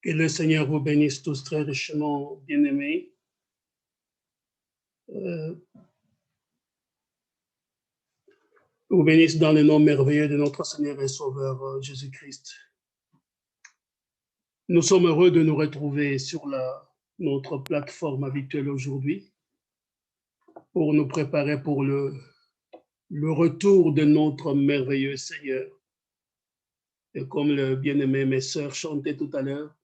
Que le Seigneur vous bénisse tous très richement, bien-aimés. Vous bénisse dans le nom merveilleux de notre Seigneur et Sauveur Jésus-Christ. Nous sommes heureux de nous retrouver sur notre plateforme habituelle aujourd'hui pour nous préparer pour le retour de notre merveilleux Seigneur. Et comme le bien-aimé mes sœurs chantaient tout à l'heure,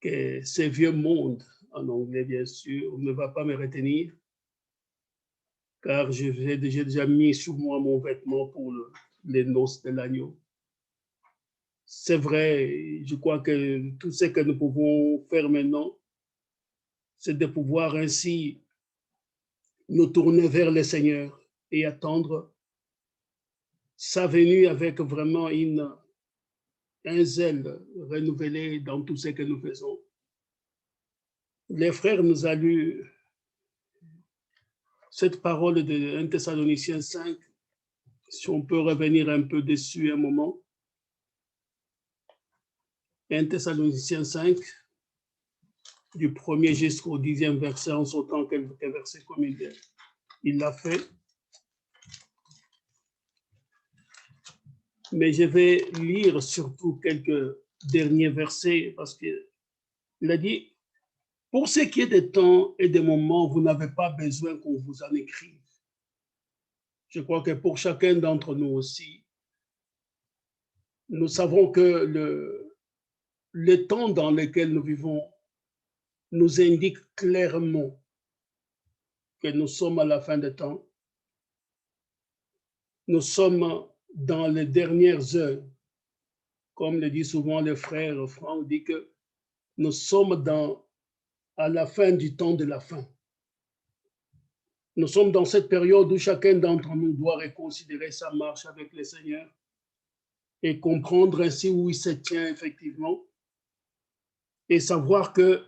que ce vieux monde, en anglais bien sûr, ne va pas me retenir, car j'ai déjà mis sur moi mon vêtement pour les noces de l'agneau. C'est vrai, je crois que tout ce que nous pouvons faire maintenant, c'est de pouvoir ainsi nous tourner vers le Seigneur et attendre sa venue avec vraiment un zèle renouvelé dans tout ce que nous faisons. Les frères nous ont lu cette parole de 1 Thessaloniciens 5, si on peut revenir un peu dessus un moment. 1 Thessaloniciens 5, du 1er jusqu'au 10e verset, en sautant quelques versets comme il l'a fait. Mais je vais lire surtout quelques derniers versets parce qu'il a dit, pour ce qui est des temps et des moments, vous n'avez pas besoin qu'on vous en écrive. Je crois que pour chacun d'entre nous aussi, nous savons que le temps dans lequel nous vivons nous indique clairement que nous sommes à la fin des temps. Nous sommes dans les dernières heures. Comme le dit souvent le frère Franck, dit que nous sommes à la fin du temps de la fin. Nous sommes dans cette période où chacun d'entre nous doit reconsidérer sa marche avec le Seigneur et comprendre ainsi où il se tient effectivement et savoir que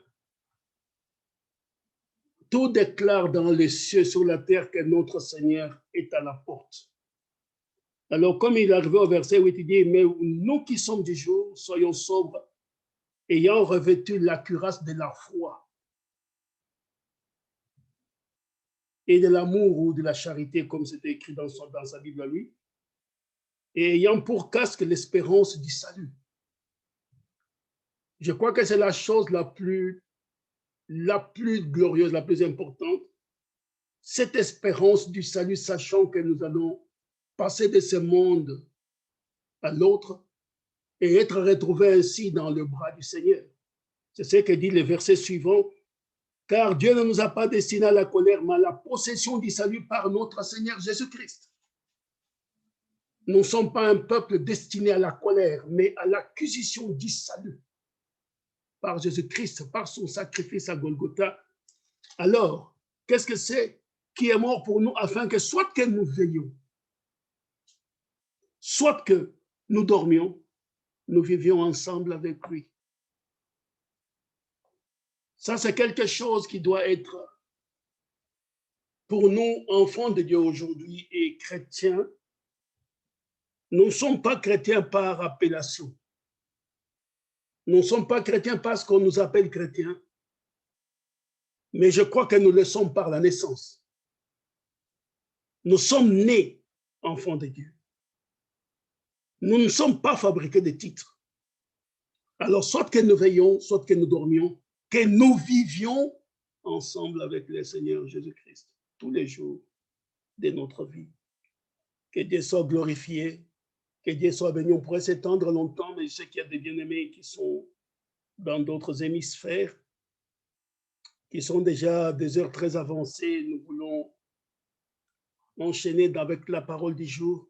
tout déclare dans les cieux, sur la terre, que notre Seigneur est à la porte. Alors, comme il est arrivé au verset 8, il dit, mais nous qui sommes du jour, soyons sobres, ayant revêtu la cuirasse de la foi et de l'amour ou de la charité, comme c'était écrit dans sa Bible à lui, et ayant pour casque l'espérance du salut. Je crois que c'est la chose la plus glorieuse, la plus importante, cette espérance du salut, sachant que nous allons passer de ce monde à l'autre et être retrouvés ainsi dans le bras du Seigneur. C'est ce que dit le verset suivant, car Dieu ne nous a pas destinés à la colère, mais à la possession du salut par notre Seigneur Jésus-Christ. Nous ne sommes pas un peuple destiné à la colère, mais à l'acquisition du salut par Jésus-Christ, par son sacrifice à Golgotha. Alors, qu'est-ce que c'est qui est mort pour nous afin que soit que nous veillions, soit que nous dormions, nous vivions ensemble avec lui. Ça, c'est quelque chose qui doit être pour nous, enfants de Dieu aujourd'hui et chrétiens. Nous ne sommes pas chrétiens par appellation. Nous ne sommes pas chrétiens parce qu'on nous appelle chrétiens. Mais je crois que nous le sommes par la naissance. Nous sommes nés enfants de Dieu. Nous ne sommes pas fabriqués de titres. Alors, soit que nous veillions, soit que nous dormions, que nous vivions ensemble avec le Seigneur Jésus-Christ tous les jours de notre vie. Que Dieu soit glorifié, que Dieu soit béni. On pourrait s'étendre longtemps, mais je sais qu'il y a des bien-aimés qui sont dans d'autres hémisphères, qui sont déjà à des heures très avancées. Nous voulons enchaîner avec la parole du jour.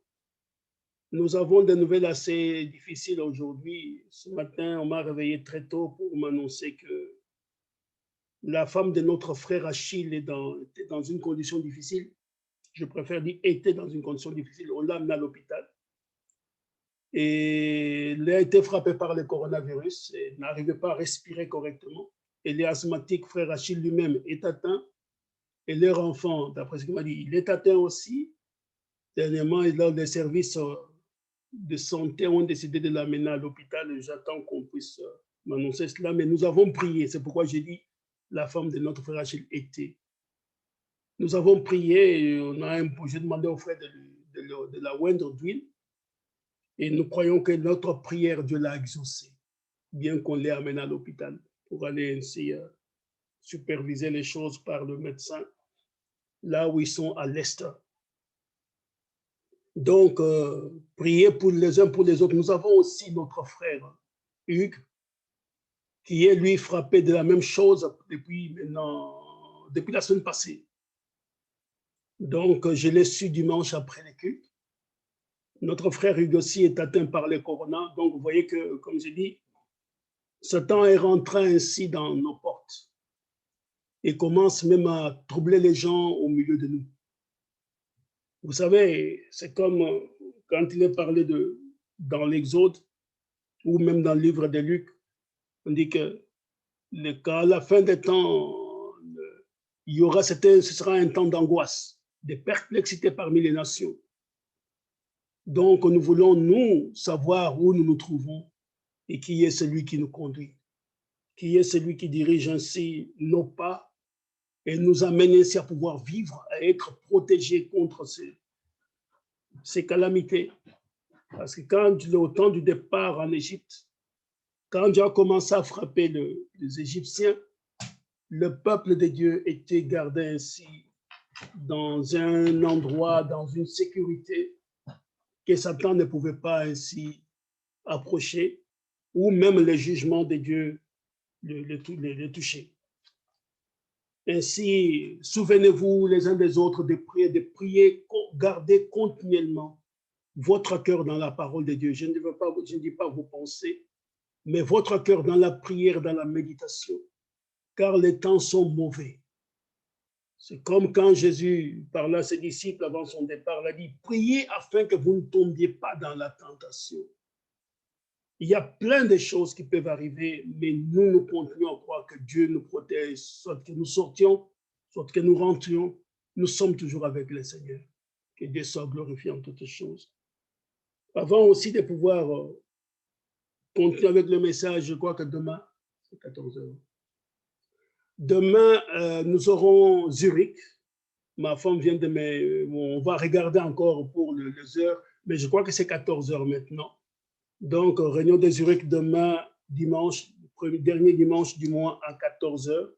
Nous avons des nouvelles assez difficiles aujourd'hui. Ce matin, on m'a réveillé très tôt pour m'annoncer que la femme de notre frère Achille était dans une condition difficile. Je préfère dire était dans une condition difficile. On l'a amené à l'hôpital. Et elle a été frappée par le coronavirus et n'arrivait pas à respirer correctement. Elle est asthmatique, frère Achille lui-même est atteint. Et leur enfant, d'après ce qu'il m'a dit, il est atteint aussi. Dernièrement, les services de santé ont décidé de l'amener à l'hôpital et j'attends qu'on puisse m'annoncer cela, mais nous avons prié. C'est pourquoi j'ai dit la femme de notre frère Achille était. Nous avons prié, et j'ai demandé au frère de la oindre d'huile, et nous croyons que notre prière, Dieu l'a exaucée, bien qu'on l'ait amené à l'hôpital pour aller ainsi superviser les choses par le médecin, là où ils sont à l'est. Donc, priez pour les uns pour les autres. Nous avons aussi notre frère Hugues, qui est lui frappé de la même chose depuis la semaine passée. Donc, je l'ai su dimanche après les cultes. Notre frère Hugues aussi est atteint par le corona. Donc, vous voyez que, comme j'ai dit, Satan est rentré ainsi dans nos portes et commence même à troubler les gens au milieu de nous. Vous savez, c'est comme quand il est parlé dans l'Exode ou même dans le livre de Luc, on dit que qu'à la fin des temps, ce sera un temps d'angoisse, de perplexité parmi les nations. Donc, nous voulons, nous, savoir où nous nous trouvons et qui est celui qui nous conduit, qui est celui qui dirige ainsi nos pas et nous amène ainsi à pouvoir vivre, à être protégés contre ces calamités. Parce que au temps du départ en Égypte, quand Dieu a commencé à frapper les Égyptiens, le peuple de Dieu était gardé ainsi dans un endroit, dans une sécurité que Satan ne pouvait pas ainsi approcher, ou même les jugements de Dieu les toucher. Ainsi, souvenez-vous les uns des autres de prier, gardez continuellement votre cœur dans la parole de Dieu. Je ne dis pas vos pensées, mais votre cœur dans la prière, dans la méditation, car les temps sont mauvais. C'est comme quand Jésus parla à ses disciples avant son départ, il a dit, priez afin que vous ne tombiez pas dans la tentation. Il y a plein de choses qui peuvent arriver, mais nous continuons à croire que Dieu nous protège, soit que nous sortions, soit que nous rentrions, nous sommes toujours avec le Seigneur. Que Dieu soit glorifié en toutes choses. Avant aussi de pouvoir continuer avec le message, je crois que demain, c'est 14 heures. Demain, nous aurons Zurich. Ma femme vient de me... On va regarder encore pour les heures, mais je crois que c'est 14 heures maintenant. Donc, réunion de Zurich demain, dimanche, dernier dimanche du mois à 14 heures.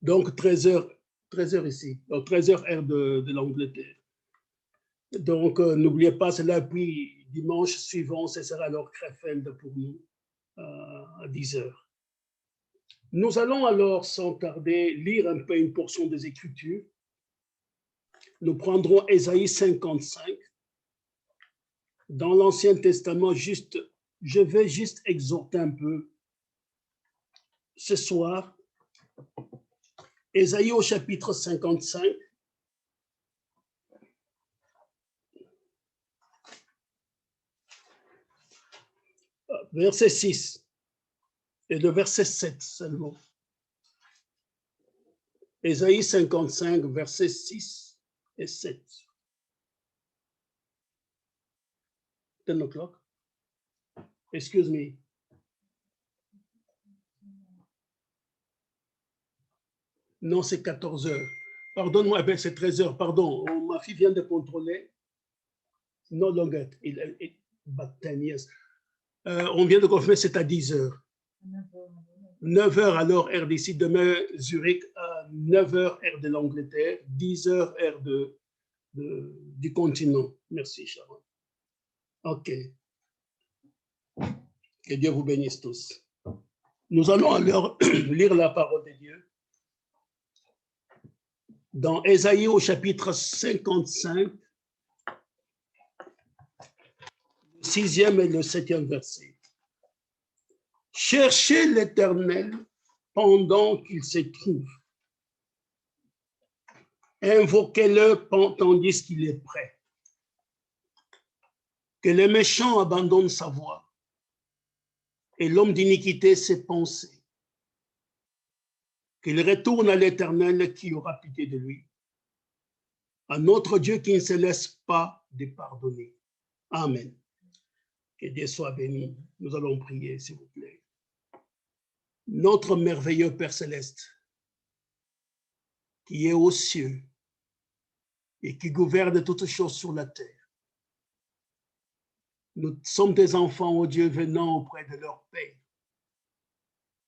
Donc, 13 heures ici. Donc, 13 heures heure de l'Angleterre. Donc, n'oubliez pas cela. Puis, dimanche suivant, ce sera alors Krefeld pour nous à 10 heures. Nous allons alors, sans tarder, lire un peu une portion des Écritures. Nous prendrons Ésaïe 55. Dans l'Ancien Testament, je vais juste exhorter un peu ce soir. Ésaïe au chapitre 55. Verset 6 et le verset 7 seulement. Ésaïe 55, versets 6 et 7. 10 o'clock. Excuse me. Non, c'est 14 heures. Pardonne-moi, ben c'est 13 heures, pardon. Oh, ma fille vient de contrôler. No longer. On vient de confirmer, c'est à 10 heures. 9 heures alors, heure d'ici. Demain, Zurich, à 9 heures, heure de l'Angleterre. 10 heures, heure du continent. Merci, Sharon. OK. Que Dieu vous bénisse tous. Nous allons alors lire la parole de Dieu. Dans Ésaïe au chapitre 55, le 6e et le 7e verset. Cherchez l'Éternel pendant qu'il se trouve. Invoquez-le tandis qu'il est prêt. Que le méchant abandonne sa voie et l'homme d'iniquité ses pensées. Qu'il retourne à l'Éternel qui aura pitié de lui, à notre Dieu qui ne se laisse pas de pardonner. Amen. Que Dieu soit béni. Nous allons prier, s'il vous plaît. Notre merveilleux Père Céleste, qui est aux cieux et qui gouverne toutes choses sur la terre, nous sommes des enfants, ô Dieu, venant auprès de leur Père,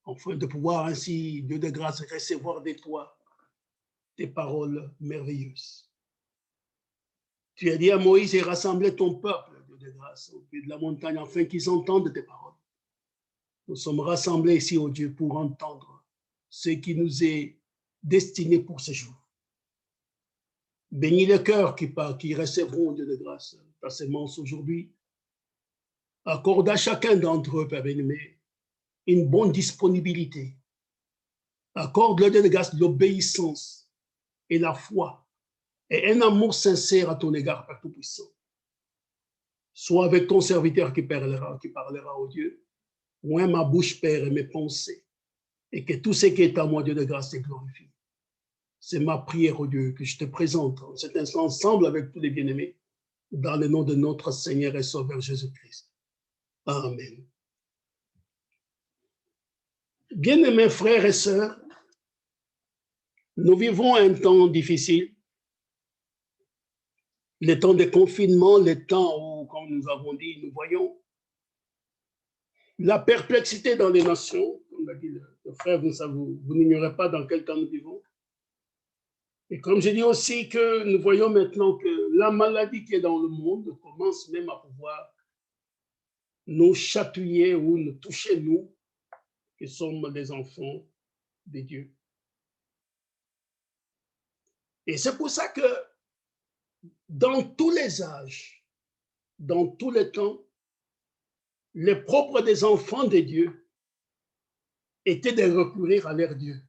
afin de pouvoir ainsi, Dieu de grâce, recevoir de toi tes paroles merveilleuses. Tu as dit à Moïse et rassembler ton peuple, Dieu de grâce, au pied de la montagne, afin qu'ils entendent tes paroles. Nous sommes rassemblés ici, ô Dieu, pour entendre ce qui nous est destiné pour ce jour. Bénis les cœurs qui recevront, Dieu de grâce, ta sémence aujourd'hui. Accorde à chacun d'entre eux, Père bien-aimé, une bonne disponibilité. Accorde-leur, Dieu de grâce, l'obéissance et la foi et un amour sincère à ton égard, Père Tout-Puissant. Sois avec ton serviteur qui parlera au Dieu. Oins ma bouche, Père, et mes pensées, et que tout ce qui est à moi, Dieu de grâce, te glorifie. C'est ma prière, au Dieu, que je te présente en cet instant ensemble avec tous les bien-aimés, dans le nom de notre Seigneur et Sauveur Jésus-Christ. Amen. Bien-aimés frères et sœurs, nous vivons un temps difficile, le temps de confinement, le temps où, comme nous avons dit, nous voyons la perplexité dans les nations. Comme l'a dit le frère, vous n'ignorez pas dans quel temps nous vivons. Et comme je dis aussi que nous voyons maintenant que la maladie qui est dans le monde commence même à pouvoir nous chatouiller ou nous toucher, nous, qui sommes des enfants de Dieu. Et c'est pour ça que dans tous les âges, dans tous les temps, le propre des enfants de Dieu était de recourir à leur Dieu.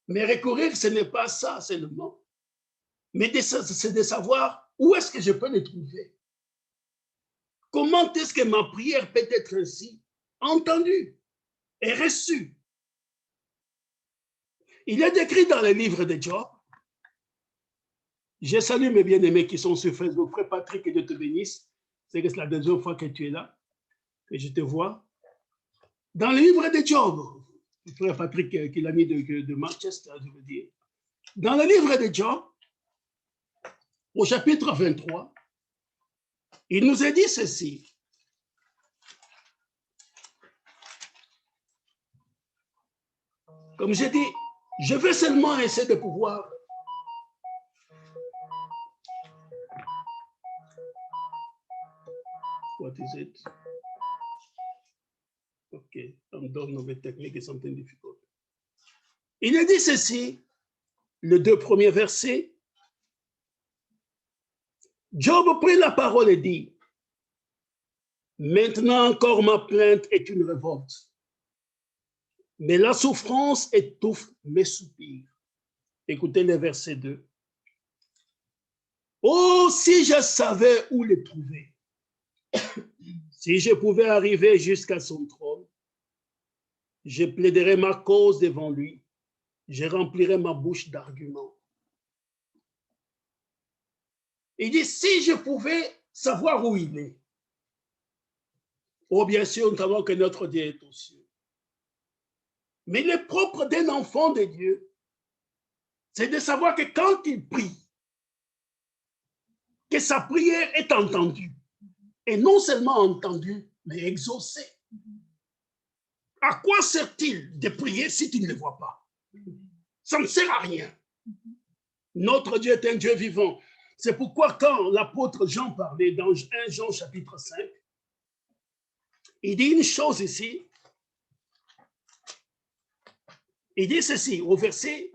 Mais recourir, ce n'est pas ça seulement, mais c'est de savoir où est-ce que je peux les trouver. Comment est-ce que ma prière peut être ainsi entendue et reçue? Il est écrit dans le livre de Job. Je salue mes bien-aimés qui sont sur Facebook. Frère Patrick, que Dieu te bénisse. C'est que c'est la deuxième fois que tu es là, que je te vois. Dans le livre de Job, frère Patrick qui l'a mis de Manchester, je veux dire. Dans le livre de Job, au chapitre 23, il nous est dit ceci. Comme j'ai dit, je vais seulement essayer de pouvoir what is it? Ok, I'm done with technique is something difficult. Il est dit ceci, les deux premiers versets. Job prit la parole et dit, maintenant encore ma plainte est une révolte, mais la souffrance étouffe mes soupirs. Écoutez le verset 2. Oh, si je savais où les trouver, si je pouvais arriver jusqu'à son trône, je plaiderais ma cause devant lui, je remplirais ma bouche d'arguments. Il dit, si je pouvais savoir où il est. Oh, bien sûr, nous savons que notre Dieu est aux cieux. Mais le propre d'un enfant de Dieu, c'est de savoir que quand il prie, que sa prière est entendue. Et non seulement entendue, mais exaucée. À quoi sert-il de prier si tu ne le vois pas? Ça ne sert à rien. Notre Dieu est un Dieu vivant. C'est pourquoi quand l'apôtre Jean parlait dans 1 Jean chapitre 5, il dit une chose ici. Il dit ceci au verset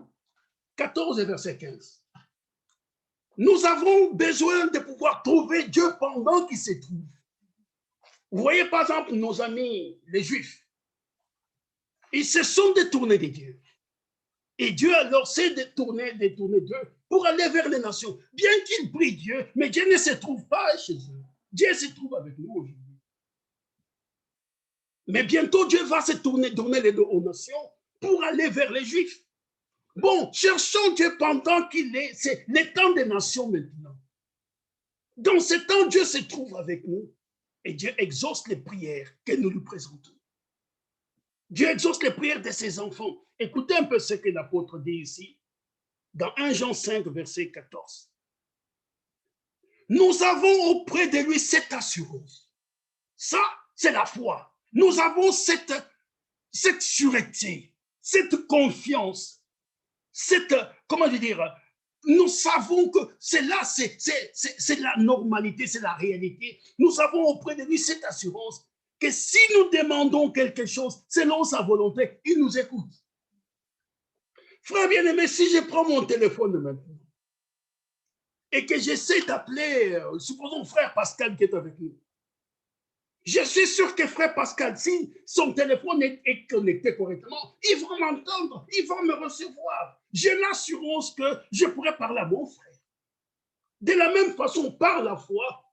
14 et verset 15. Nous avons besoin de pouvoir trouver Dieu pendant qu'il se trouve. Vous voyez par exemple nos amis les Juifs. Ils se sont détournés de Dieu. Et Dieu alors s'est détourné d'eux pour aller vers les nations. Bien qu'ils prient Dieu, mais Dieu ne se trouve pas chez eux. Dieu se trouve avec nous aujourd'hui. Mais bientôt Dieu va se tourner les dos aux nations pour aller vers les Juifs. Bon, cherchons Dieu pendant qu'il est, c'est le temps des nations maintenant. Dans ce temps, Dieu se trouve avec nous. Et Dieu exauce les prières que nous lui présentons. Dieu exauce les prières de ses enfants. Écoutez un peu ce que l'apôtre dit ici, dans 1 Jean 5, verset 14. Nous avons auprès de lui cette assurance. Ça, c'est la foi. Nous avons cette sûreté, cette confiance, comment dire, nous savons que c'est là, c'est la normalité, c'est la réalité. Nous avons auprès de lui cette assurance que si nous demandons quelque chose selon sa volonté, il nous écoute. Frère bien-aimé, si je prends mon téléphone maintenant et que j'essaie d'appeler, supposons frère Pascal qui est avec nous, je suis sûr que frère Pascal, si son téléphone est connecté correctement, il va m'entendre, il va me recevoir. J'ai l'assurance que je pourrai parler à mon frère. De la même façon, par la foi,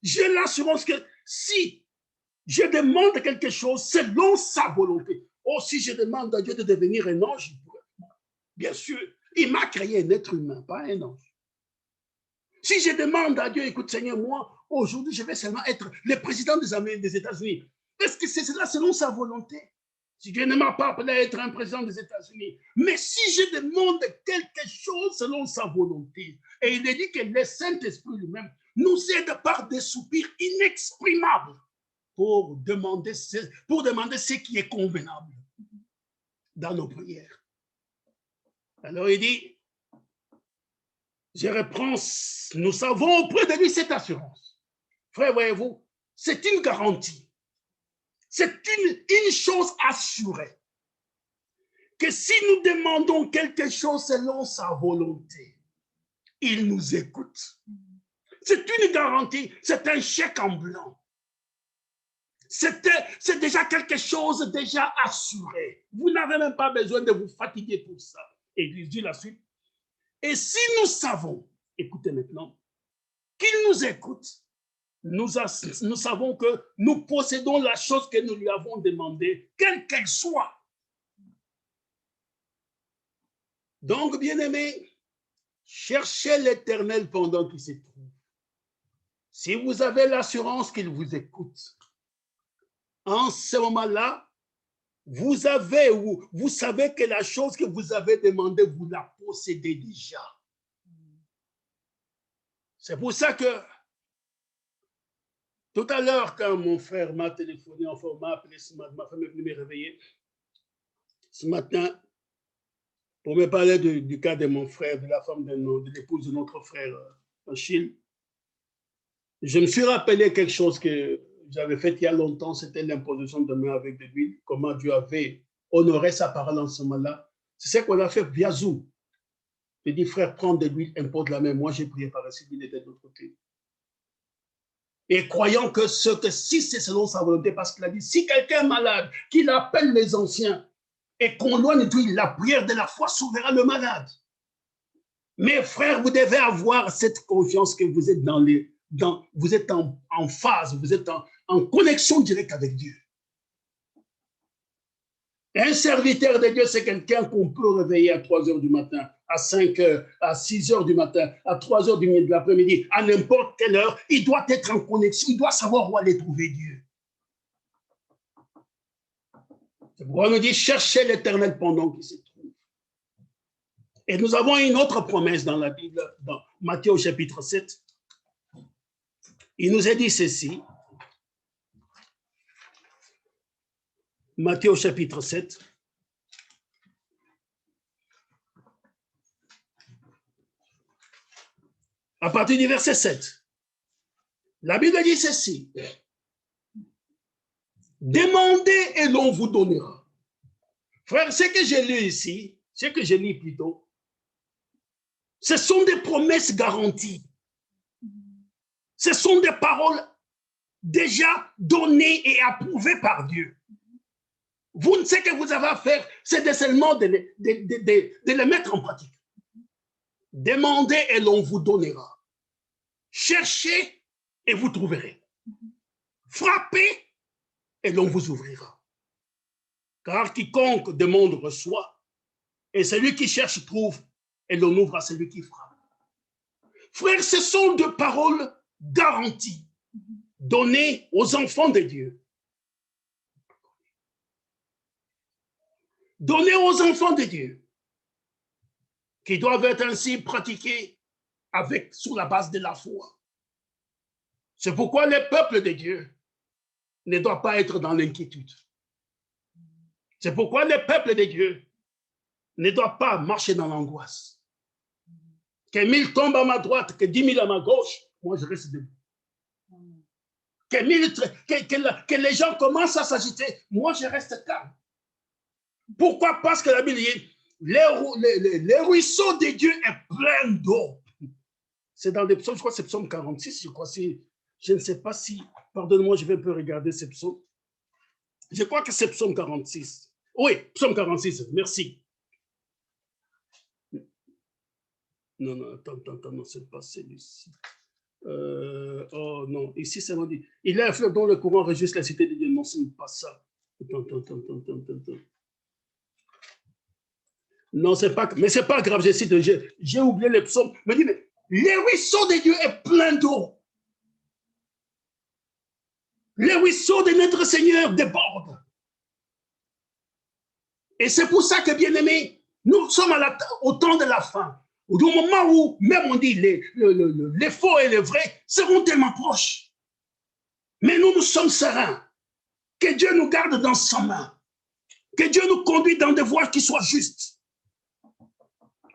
j'ai l'assurance que si je demande quelque chose selon sa volonté, oh, si je demande à Dieu de devenir un ange, bien sûr, il m'a créé un être humain, pas un ange. Si je demande à Dieu, écoute Seigneur, moi, aujourd'hui, je vais seulement être le président des États-Unis. Est-ce que c'est cela selon sa volonté? Si Dieu ne m'a pas appelé à être un président des États-Unis, mais si je demande quelque chose selon sa volonté, et il est dit que le Saint-Esprit lui-même nous aide par des soupirs inexprimables pour demander ce qui est convenable dans nos prières. Alors il dit, je reprends, nous avons auprès de lui cette assurance. Frère, voyez-vous, c'est une garantie. C'est une chose assurée. Que si nous demandons quelque chose selon sa volonté, il nous écoute. C'est une garantie, c'est un chèque en blanc. C'est déjà quelque chose déjà assuré. Vous n'avez même pas besoin de vous fatiguer pour ça. Et il dit la suite. Et si nous savons, écoutez maintenant, qu'il nous écoute, nous savons que nous possédons la chose que nous lui avons demandée, quelle qu'elle soit. Donc, bien-aimés, cherchez l'Éternel pendant qu'il se trouve. Si vous avez l'assurance qu'il vous écoute, en ce moment-là, vous savez que la chose que vous avez demandée, vous la possédez déjà. C'est pour ça que tout à l'heure, quand mon frère m'a téléphoné, enfin m'a appelé ce matin, ma femme est venue me réveiller ce matin pour me parler du cas de mon frère, de la femme de l'épouse de notre frère Achille. Je me suis rappelé quelque chose que j'avais fait il y a longtemps, c'était l'imposition de main avec de l'huile, comment Dieu avait honoré sa parole en ce moment-là. C'est ce qu'on a fait via Zoom. J'ai dit, frère, prends de l'huile, impose la main. Moi, j'ai prié par ici, il était de l'autre côté. Et croyant que si c'est selon sa volonté, parce qu'il a dit, si quelqu'un est malade, qu'il appelle les anciens et qu'on loigne de lui, la prière de la foi sauvera le malade. Mais frère, vous devez avoir cette confiance que vous êtes vous êtes en phase, vous êtes en connexion directe avec Dieu. Un serviteur de Dieu, c'est quelqu'un qu'on peut réveiller à 3 heures du matin, à 5 heures, à 6 heures du matin, à 3 heures de l'après-midi, à n'importe quelle heure, il doit être en connexion, il doit savoir où aller trouver Dieu. C'est pourquoi on nous dit, cherchez l'Éternel pendant qu'il se trouve. Et nous avons une autre promesse dans la Bible, dans Matthieu au chapitre 7. Il nous est dit ceci. Matthieu au chapitre 7. À partir du verset 7. La Bible dit ceci. Demandez et l'on vous donnera. Frère, ce que j'ai lu ici, ce que j'ai lu plutôt, ce sont des promesses garanties. Ce sont des paroles déjà données et approuvées par Dieu. Vous, ce que vous avez à faire, c'est seulement de les mettre en pratique. Demandez et l'on vous donnera. Cherchez et vous trouverez. Frappez et l'on vous ouvrira. Car quiconque demande reçoit, et celui qui cherche trouve, et l'on ouvre à celui qui frappe. Frères, ce sont des paroles garanties. donné aux enfants de Dieu. Donné aux enfants de Dieu, qui doivent être ainsi pratiqués sur la base de la foi. C'est pourquoi les peuples de Dieu ne doivent pas être dans l'inquiétude. C'est pourquoi les peuples de Dieu ne doivent pas marcher dans l'angoisse. Que 1000 tombent à ma droite, que 10 000 à ma gauche, moi je reste debout. Que les gens commencent à s'agiter, moi je reste calme. Pourquoi? Parce que la Bible dit, les ruisseaux de Dieu est plein d'eau. C'est dans les psaumes, je crois que c'est psaume 46, je crois, je ne sais pas si, pardonne-moi, je vais un peu regarder ces psaumes. Je crois que c'est psaume 46. Oui, psaume 46, merci. Non, attends, non, c'est pas celui-ci. Oh non, ici, ça m'a dit, il est un fleuve dont le courant réjouisse la cité de Dieu. Non, ce n'est pas ça. Attends. Non, c'est pas, mais c'est pas grave, j'ai oublié les psaumes. Mais dis, mais les ruisseaux de Dieu est plein d'eau. Les ruisseaux de notre Seigneur débordent. Et c'est pour ça que, bien aimés, nous sommes au temps de la fin. Au moment où, même on dit, les faux et les vrais seront tellement proches. Mais nous sommes sereins. Que Dieu nous garde dans sa main. Que Dieu nous conduise dans des voies qui soient justes.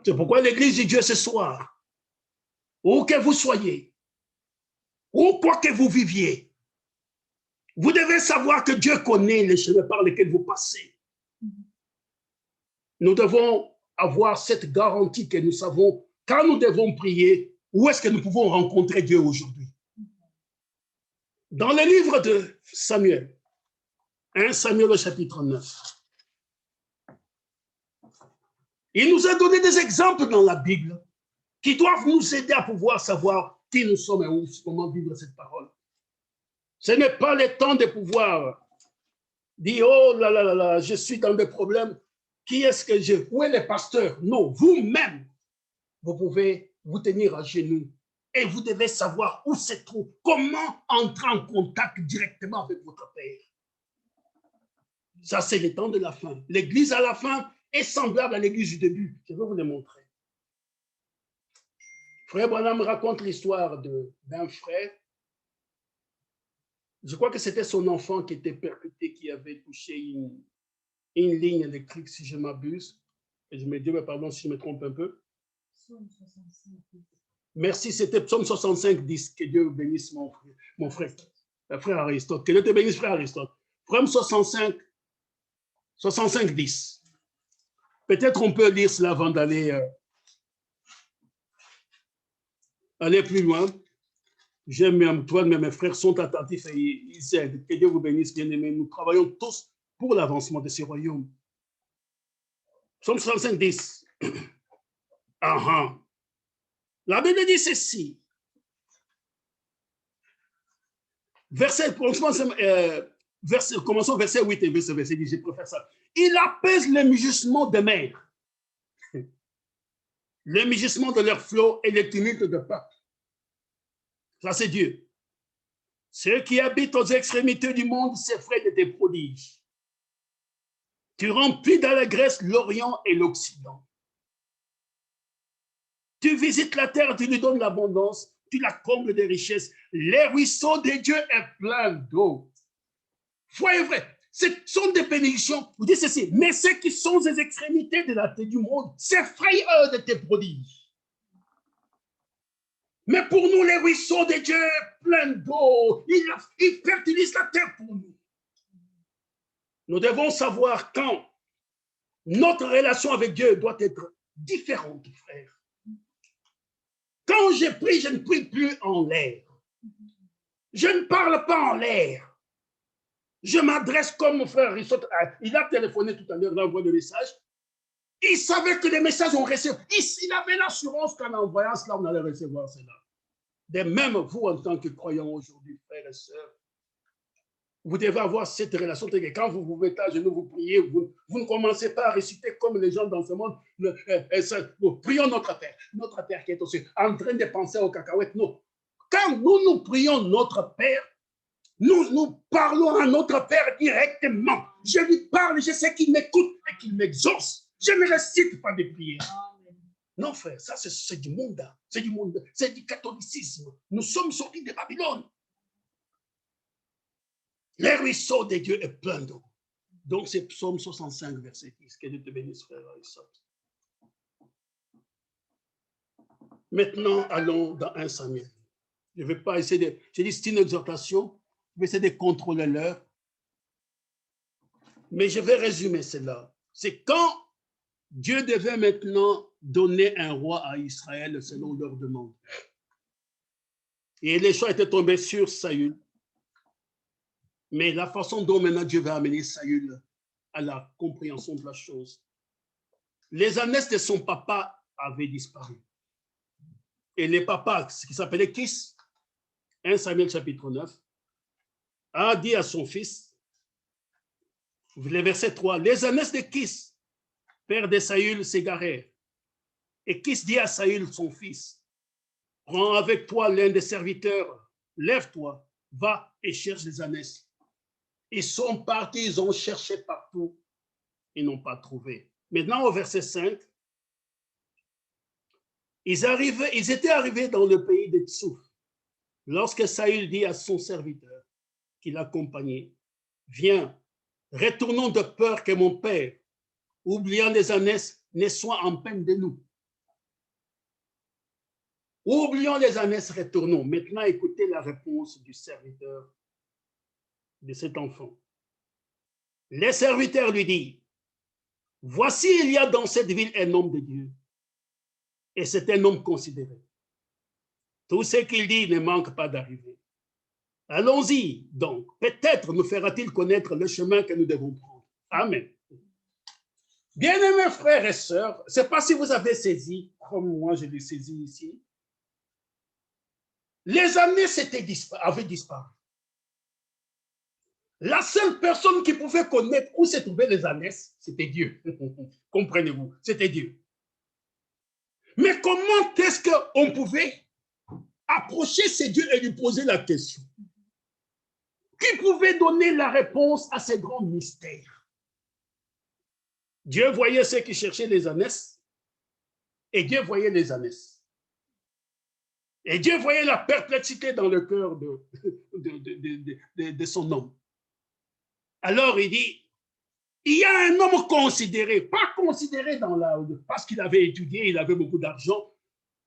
C'est pourquoi l'Église de Dieu ce soir, où que vous soyez, ou quoi que vous viviez, vous devez savoir que Dieu connaît les chemins par lesquels vous passez. Nous devons avoir cette garantie que nous savons, quand nous devons prier, où est-ce que nous pouvons rencontrer Dieu aujourd'hui. Dans le livre de Samuel, 1 Samuel au chapitre 9, il nous a donné des exemples dans la Bible qui doivent nous aider à pouvoir savoir qui nous sommes et comment vivre cette parole. Ce n'est pas le temps de pouvoir dire, oh là là là là, je suis dans des problèmes. Qui est-ce que je... Où est le pasteur? Non, vous-même, vous pouvez vous tenir à genoux et vous devez savoir où se trouve, comment entrer en contact directement avec votre Père. Ça, c'est le temps de la fin. L'église à la fin est semblable à l'église du début. Je vais vous le montrer. Frère Branham raconte l'histoire d'un frère. Je crois que c'était son enfant qui était percuté, qui avait touché une ligne électrique, si je m'abuse. Et je me dis, mais pardon si je me trompe un peu. Psaume 65. Merci, c'était Psaume 65, 10. Que Dieu bénisse mon frère, frère Aristote. Que Dieu te bénisse, frère Aristote. Psaume 65, 10. Peut-être on peut lire cela avant d'aller aller plus loin. J'aime Antoine, mais mes frères sont attentifs et ils aident. Que Dieu vous bénisse, bien-aimés. Nous travaillons tous pour l'avancement de ce royaume. Psaume 65, 10. La Bible dit ceci. Commençons verset 8 et verset 10, je préfère ça. Il apaise les mugissements des mers, les mugissements de leurs flots et les tumultes de peuple. Ça, c'est Dieu. Ceux qui habitent aux extrémités du monde s'effraient de tes prodiges. Tu remplis d'allégresse l'Orient et l'Occident. Tu visites la terre, tu lui donnes l'abondance, tu la combles des richesses. Les ruisseaux de Dieu est plein d'eau. Foi vrai, ce sont des bénédictions. Vous dites ceci, mais ceux qui sont aux extrémités de la terre du monde s'effraient de tes prodiges. Mais pour nous, les ruisseaux de Dieu est plein d'eau. Il fertilise la terre pour nous. Nous devons savoir quand notre relation avec Dieu doit être différente, frère. Quand je prie, je ne prie plus en l'air. Je ne parle pas en l'air. Je m'adresse comme mon frère Aristote. Il a téléphoné tout à l'heure, il a envoyé le message. Il savait que les messages ont reçu. Il avait l'assurance qu'en envoyant cela, on allait recevoir cela. De même, vous, en tant que croyants aujourd'hui, frères et sœurs, vous devez avoir cette relation. Quand vous vous mettez à genoux, vous priez, vous ne commencez pas à réciter comme les gens dans ce monde. Prions notre Père qui est aussi en train de penser aux cacahuètes. Non. Quand nous prions notre Père, Nous parlons à notre Père directement. Je lui parle, je sais qu'il m'écoute et qu'il m'exauce. Je ne récite pas des prières. Non, frère, ça c'est du monde. C'est du monde, c'est du catholicisme. Nous sommes sortis de Babylone. Les ruisseaux de Dieu est plein d'eau. Donc c'est Psaume 65, verset 10. Que Dieu te bénisse, frère Harrison. Maintenant, allons dans 1 Samuel. Je ne vais pas essayer de... J'ai dit, c'est une exhortation. Je vais essayer de contrôler l'heure. Mais je vais résumer cela. C'est quand Dieu devait maintenant donner un roi à Israël selon leur demande. Et les choix étaient tombés sur Saül. Mais la façon dont maintenant Dieu va amener Saül à la compréhension de la chose. Les ânesses de son papa avaient disparu. Et les papas, ce qui s'appelait Kis, 1 Samuel chapitre 9, a dit à son fils, le verset 3, les ânesses de Kis, père de Saül, s'égarèrent. Et Kis dit à Saül, son fils, prends avec toi l'un des serviteurs, lève-toi, va et cherche les ânesses. Ils sont partis, ils ont cherché partout, ils n'ont pas trouvé. Maintenant, au verset 5, ils étaient arrivés dans le pays de Tsouf, lorsque Saül dit à son serviteur qui l'accompagnait, viens, retournons de peur que mon père, oubliant les ânesses, ne soit en peine de nous. Oublions les ânesses, retournons. Maintenant, écoutez la réponse du serviteur de cet enfant. Le serviteur lui dit, voici, il y a dans cette ville un homme de Dieu, et c'est un homme considéré. Tout ce qu'il dit ne manque pas d'arriver. Allons-y donc, peut-être nous fera-t-il connaître le chemin que nous devons prendre. Amen. Bien-aimés frères et sœurs, je ne sais pas si vous avez saisi, comme moi je l'ai saisi ici, les ânesses avaient disparu. La seule personne qui pouvait connaître où se trouvaient les ânesses, c'était Dieu. Comprenez-vous, c'était Dieu. Mais comment est-ce qu'on pouvait approcher ce Dieu et lui poser la question? Qui pouvait donner la réponse à ces grands mystères? Dieu voyait ceux qui cherchaient les ânesses et Dieu voyait les ânesses. Et Dieu voyait la perplexité dans le cœur de son homme. Alors il dit, il y a un homme considéré, pas considéré parce qu'il avait étudié, il avait beaucoup d'argent,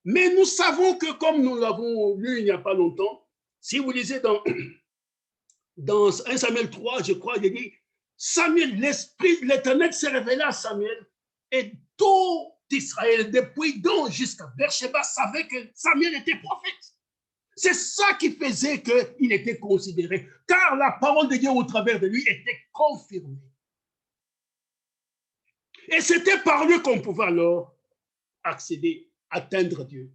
mais nous savons que comme nous l'avons lu il n'y a pas longtemps, si vous lisez dans 1 Samuel 3, je crois, il dit, Samuel, l'Esprit de l'Éternel s'est révélé à Samuel et tout Israël, depuis Dan jusqu'à Beersheba, savait que Samuel était prophète. C'est ça qui faisait qu'il était considéré, car la parole de Dieu au travers de lui était confirmée. Et c'était par lui qu'on pouvait alors accéder, atteindre Dieu.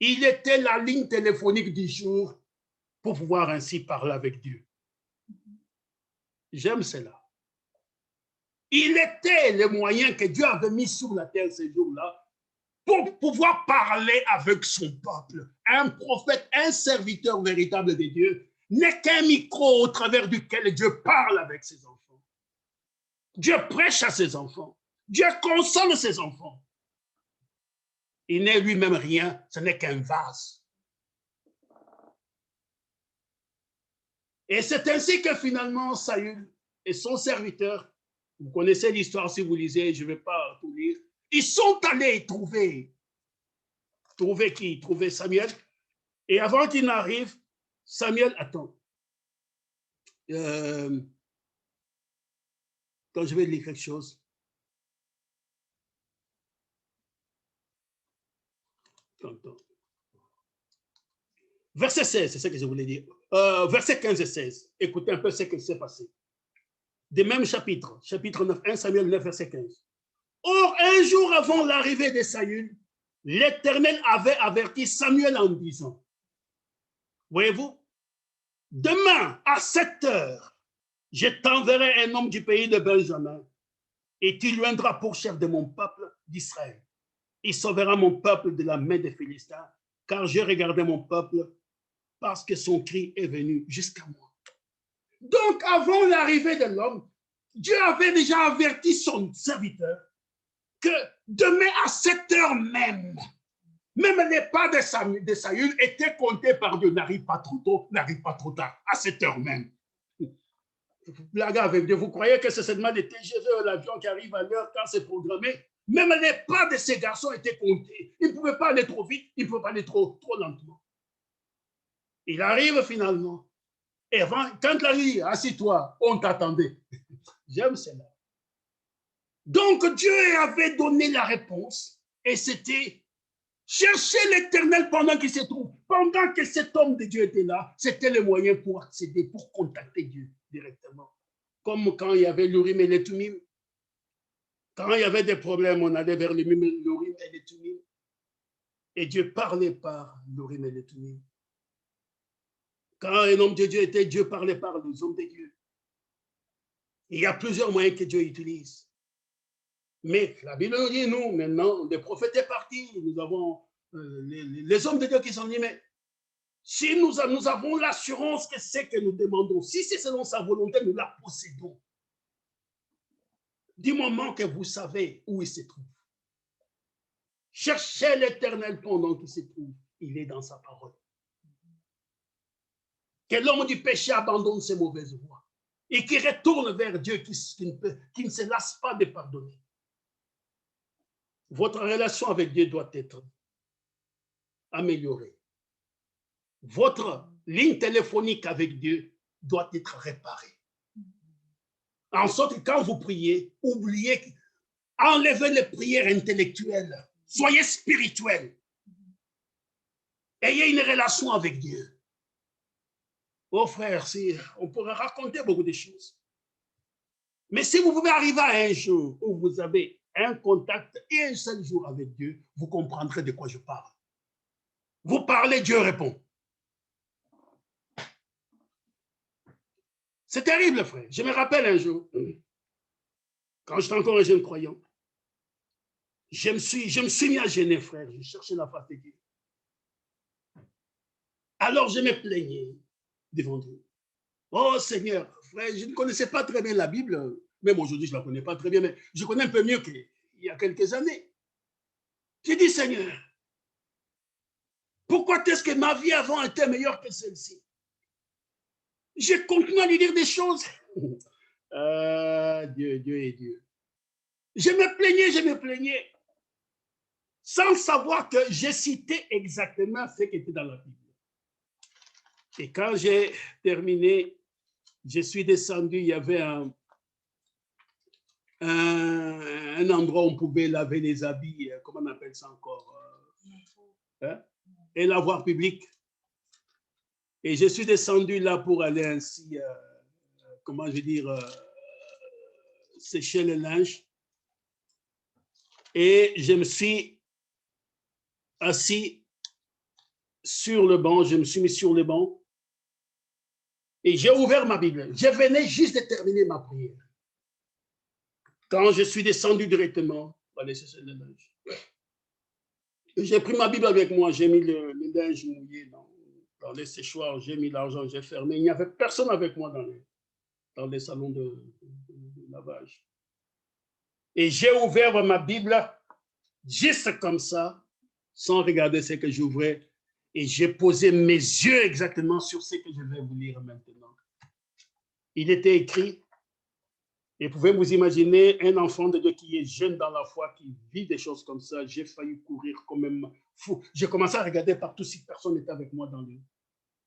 Il était la ligne téléphonique du jour pour pouvoir ainsi parler avec Dieu. J'aime cela. Il était le moyen que Dieu avait mis sur la terre ces jours-là pour pouvoir parler avec son peuple. Un prophète, un serviteur véritable de Dieu n'est qu'un micro au travers duquel Dieu parle avec ses enfants. Dieu prêche à ses enfants. Dieu console ses enfants. Il n'est lui-même rien, ce n'est qu'un vase. Et c'est ainsi que finalement Saül et son serviteur, vous connaissez l'histoire si vous lisez, je ne vais pas tout lire, ils sont allés trouver qui? Trouver Samuel. Et avant qu'il n'arrive, Samuel attend. Quand je vais lire quelque chose. Verset 16, c'est ce que je voulais dire. Verset 15 et 16. Écoutez un peu ce qui s'est passé. Des mêmes chapitres, chapitre 9, 1 Samuel 9, verset 15. Or, un jour avant l'arrivée de Saül, l'Éternel avait averti Samuel en disant, voyez-vous, demain à 7 heures, je t'enverrai un homme du pays de Benjamin et tu lui viendras pour chef de mon peuple d'Israël. Il sauvera mon peuple de la main des Philistins, car j'ai regardé mon peuple parce que son cri est venu jusqu'à moi. Donc, avant l'arrivée de l'homme, Dieu avait déjà averti son serviteur que demain à 7 heures même les pas de Saül étaient comptés par Dieu. N'arrive pas trop tôt, n'arrive pas trop tard, à 7 heures même. Blague avec Dieu, vous croyez que c'est seulement des TGV ou l'avion qui arrive à l'heure quand c'est programmé? Même les pas de ces garçons étaient comptés. Ils ne pouvaient pas aller trop vite, ils ne pouvaient pas aller trop lentement. Il arrive finalement. Et quand il arrive, assis-toi, on t'attendait. J'aime cela. Donc Dieu avait donné la réponse et c'était chercher l'Éternel pendant qu'il se trouve. Pendant que cet homme de Dieu était là, c'était le moyen pour accéder, pour contacter Dieu directement. Comme quand il y avait l'Urim et les Thummim. Quand il y avait des problèmes, on allait vers l'Urim et les Thummim. Et Dieu parlait par l'Urim et les Thummim. Quand un homme de Dieu était, Dieu parlait par les hommes de Dieu. Il y a plusieurs moyens que Dieu utilise. Mais la Bible nous dit, nous, maintenant, les prophètes sont partis, nous avons les hommes de Dieu qui sont liés. Mais si nous avons l'assurance que c'est que nous demandons, si c'est selon sa volonté, nous la possédons. Du moment que vous savez où il se trouve. Cherchez l'Éternel pendant qu'il se trouve. Il est dans sa parole. Que l'homme du péché abandonne ses mauvaises voies et qui retourne vers Dieu, qui ne se lasse pas de pardonner. Votre relation avec Dieu doit être améliorée. Votre ligne téléphonique avec Dieu doit être réparée. En sorte que quand vous priez, oubliez, enlevez les prières intellectuelles. Soyez spirituels. Ayez une relation avec Dieu. Oh frère, on pourrait raconter beaucoup de choses. Mais si vous pouvez arriver à un jour où vous avez un contact et un seul jour avec Dieu, vous comprendrez de quoi je parle. Vous parlez, Dieu répond. C'est terrible, frère. Je me rappelle un jour, quand j'étais encore un jeune croyant, je me suis mis à gêner, frère. Je cherchais la face de Dieu. Alors je me plaignais devant Dieu. Oh Seigneur, frère, je ne connaissais pas très bien la Bible. Même aujourd'hui, je ne la connais pas très bien, mais je connais un peu mieux qu'il y a quelques années. J'ai dit, Seigneur, pourquoi est-ce que ma vie avant était meilleure que celle-ci? J'ai continué à lui dire des choses. Dieu est Dieu. Je me plaignais, sans savoir que j'ai cité exactement ce qui était dans la Bible. Et quand j'ai terminé, je suis descendu, il y avait un endroit où on pouvait laver les habits, comment on appelle ça encore, et lavoir public. Et je suis descendu là pour aller ainsi, comment je veux dire, sécher le linge. Et je me suis assis sur le banc, je me suis mis sur le banc et j'ai ouvert ma Bible. Je venais juste de terminer ma prière. Quand je suis descendu directement pour aller sécher le linge, j'ai pris ma Bible avec moi, j'ai mis le linge mouillé dans les séchoirs, j'ai mis l'argent, j'ai fermé. Il n'y avait personne avec moi dans les salons de lavage. Et j'ai ouvert ma Bible juste comme ça, sans regarder ce que j'ouvrais. Et j'ai posé mes yeux exactement sur ce que je vais vous lire maintenant. Il était écrit, et vous pouvez vous imaginer un enfant de Dieu qui est jeune dans la foi, qui vit des choses comme ça. J'ai failli courir comme un fou. J'ai commencé à regarder partout si personne n'était avec moi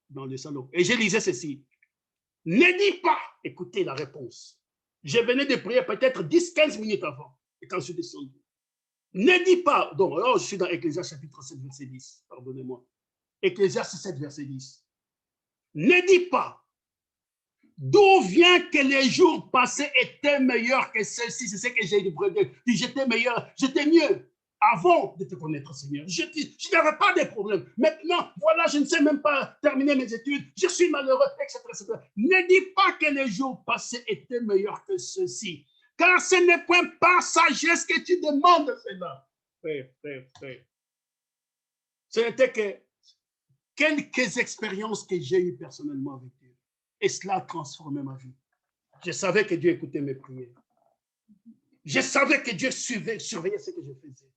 dans le salon. Et je lisais ceci. Ne dis pas, écoutez la réponse. Je venais de prier peut-être 10-15 minutes avant, et quand je suis descendu. Ne dis pas, donc alors je suis dans Ecclésiaste chapitre 7, verset 10, pardonnez-moi. Ecclésiaste 7, verset 10. Ne dis pas, d'où vient que les jours passés étaient meilleurs que ceux-ci. C'est ce que j'ai dit. J'étais meilleur, j'étais mieux avant de te connaître, Seigneur. Je n'avais pas de problème. Maintenant, voilà, je ne sais même pas terminer mes études. Je suis malheureux, etc., etc. Ne dis pas que les jours passés étaient meilleurs que ceux-ci. Car ce n'est point par sagesse que tu demandes cela. Frère. Ce n'était que quelques expériences que j'ai eues personnellement avec Dieu. Et cela a transformé ma vie. Je savais que Dieu écoutait mes prières. Je savais que Dieu surveillait ce que je faisais.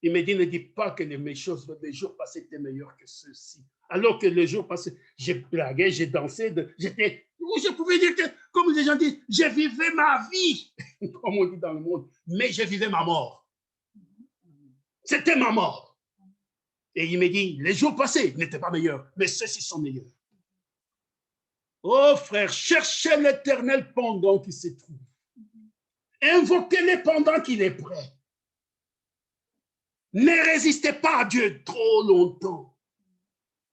Il me dit, ne dis pas que les jours passés étaient meilleurs que ceux-ci. Alors que les jours passés, j'ai blagué, j'ai dansé, je pouvais dire que, comme les gens disent, je vivais ma vie, comme on dit dans le monde, mais je vivais ma mort. C'était ma mort. Et il me dit, les jours passés n'étaient pas meilleurs, mais ceux-ci sont meilleurs. Oh frère, cherchez l'Éternel pendant qu'il se trouve. Invoquez-le pendant qu'il est prêt. Ne résistez pas à Dieu trop longtemps.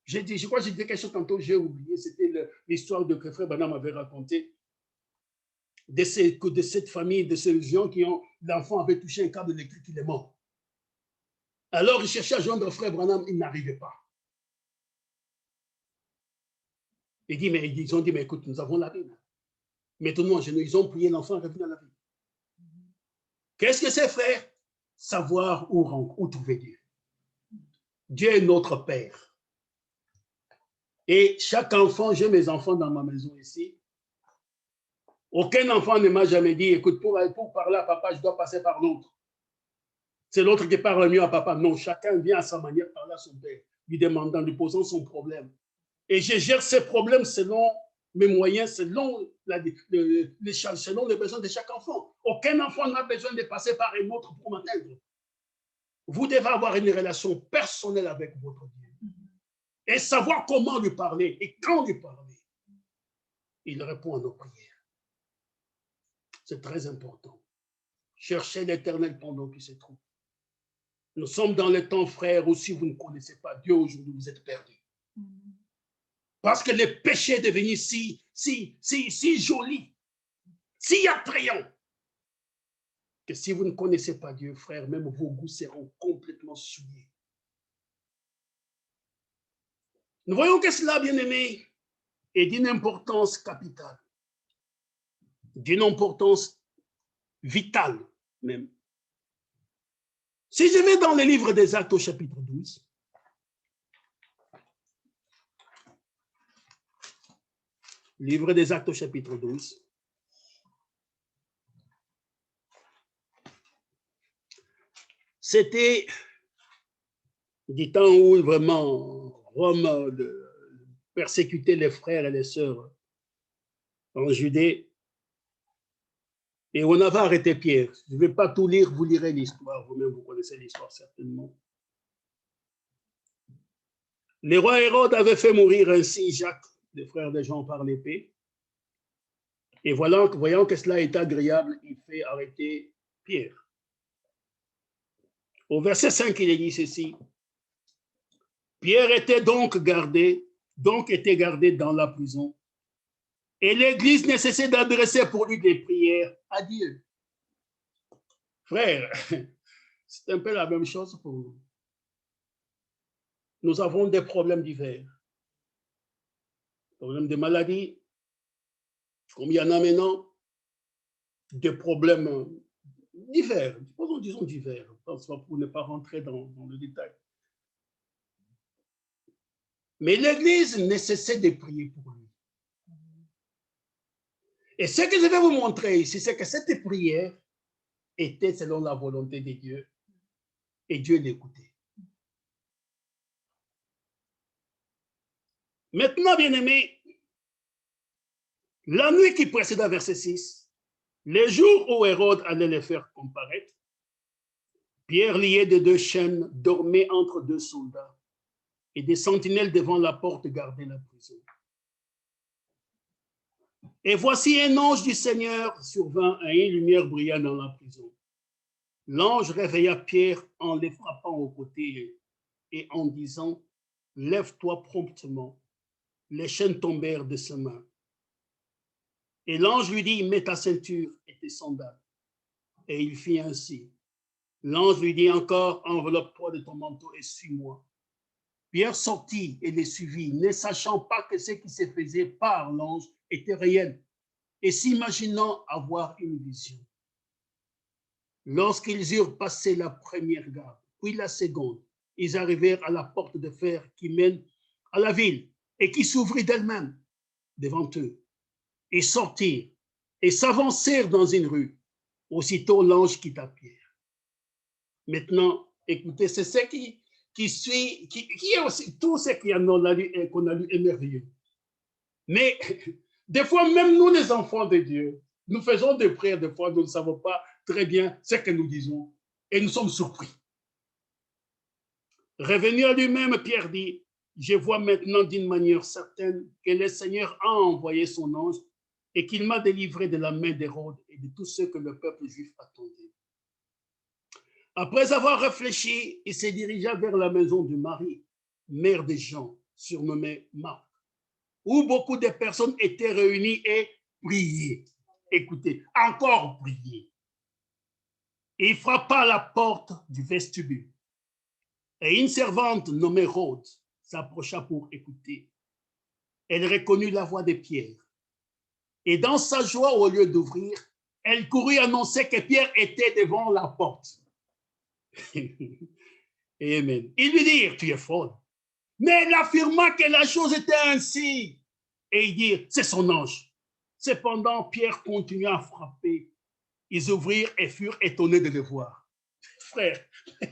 Je crois que j'ai dit quelque chose tantôt, j'ai oublié, c'était l'histoire que frère Branham m'avait raconté de cette famille, de ces gens l'enfant avait touché un câble électrique, il est mort. Alors il cherchait à joindre frère Branham, il n'arrivait pas. Ils ont dit, mais écoute, nous avons la Bible. Maintenant, ils ont prié l'enfant à revenir à la vie. Qu'est-ce que c'est, frère? Savoir où trouver Dieu. Dieu est notre Père. Et chaque enfant, j'ai mes enfants dans ma maison ici. Aucun enfant ne m'a jamais dit, écoute, pour parler à papa, je dois passer par l'autre. C'est l'autre qui parle mieux à papa. Non, chacun vient à sa manière parler à son père, lui demandant, lui posant son problème. Et je gère ces problèmes selon mes moyens, selon les besoins de chaque enfant. Aucun enfant n'a besoin de passer par un autre pour m'atteindre. Vous devez avoir une relation personnelle avec votre Dieu. Et savoir comment lui parler et quand lui parler. Il répond à nos prières. C'est très important. Cherchez l'Éternel pendant qu'il se trouve. Nous sommes dans le temps, frère, où si vous ne connaissez pas Dieu aujourd'hui, vous êtes perdus. Parce que le péché est devenu si joli, si attrayant, que si vous ne connaissez pas Dieu, frère, même vos goûts seront complètement souillés. Nous voyons que cela, bien-aimé, est d'une importance capitale, d'une importance vitale même. Si je vais dans le livre des Actes au chapitre 12, livre des Actes au chapitre 12, c'était du temps où vraiment Rome persécutait les frères et les sœurs en Judée. Et on avait arrêté Pierre. Je ne vais pas tout lire, vous lirez l'histoire, vous-même vous connaissez l'histoire certainement. Le roi Hérode avait fait mourir ainsi Jacques, le frère de Jean, par l'épée. Et voyant que cela est agréable, il fait arrêter Pierre. Au verset 5, il est dit ceci. Pierre était gardé dans la prison. Et l'Église ne cessait d'adresser pour lui des prières à Dieu. Frère, c'est un peu la même chose pour nous. Nous avons des problèmes divers. Problèmes de maladie, comme il y en a maintenant, des problèmes divers, disons divers, pour ne pas rentrer dans le détail. Mais l'Église ne cessait de prier pour lui. Et ce que je vais vous montrer ici, c'est que cette prière était selon la volonté de Dieu et Dieu l'écoutait. Maintenant, bien-aimés, la nuit qui précéda verset 6, le jour où Hérode allait les faire comparaître, Pierre, lié de 2 chaînes, dormait entre 2 soldats et des sentinelles devant la porte gardaient la prison. Et voici un ange du Seigneur survint et une lumière brilla dans la prison. L'ange réveilla Pierre en les frappant au côté et en disant, « Lève-toi promptement. » Les chaînes tombèrent de ses mains. Et l'ange lui dit, « Mets ta ceinture et tes sandales. » Et il fit ainsi. L'ange lui dit encore, « Enveloppe-toi de ton manteau et suis-moi. » Pierre sortit et les suivit, ne sachant pas que ce qui se faisait par l'ange était réel et s'imaginant avoir une vision. Lorsqu'ils eurent passé la première garde, puis la seconde, ils arrivèrent à la porte de fer qui mène à la ville et qui s'ouvrit d'elle-même. devant eux et sortirent et s'avancèrent dans une rue. Aussitôt, l'ange quitta Pierre. Maintenant, écoutez, c'est ce qui suit, qui est aussi tout ce qu'on a lu est merveilleux. Mais des fois, même nous, les enfants de Dieu, nous faisons des prières, des fois, nous ne savons pas très bien ce que nous disons et nous sommes surpris. Revenu à lui-même, Pierre dit, je vois maintenant d'une manière certaine que le Seigneur a envoyé son ange et qu'il m'a délivré de la main d'Hérode et de tous ceux que le peuple juif attendait. Après avoir réfléchi, il se dirigea vers la maison de Marie, mère de Jean, surnommée Marc, où beaucoup de personnes étaient réunies et priaient. Écoutez, encore priaient. Et il frappa à la porte du vestibule. Et une servante nommée Rhode s'approcha pour écouter. Elle reconnut la voix de Pierre. Et dans sa joie, au lieu d'ouvrir, elle courut annoncer que Pierre était devant la porte. Amen. Ils lui dirent, tu es folle. Mais elle affirma que la chose était ainsi. Et ils dirent, c'est son ange. Cependant, Pierre continua à frapper. Ils ouvrirent et furent étonnés de le voir. Frère,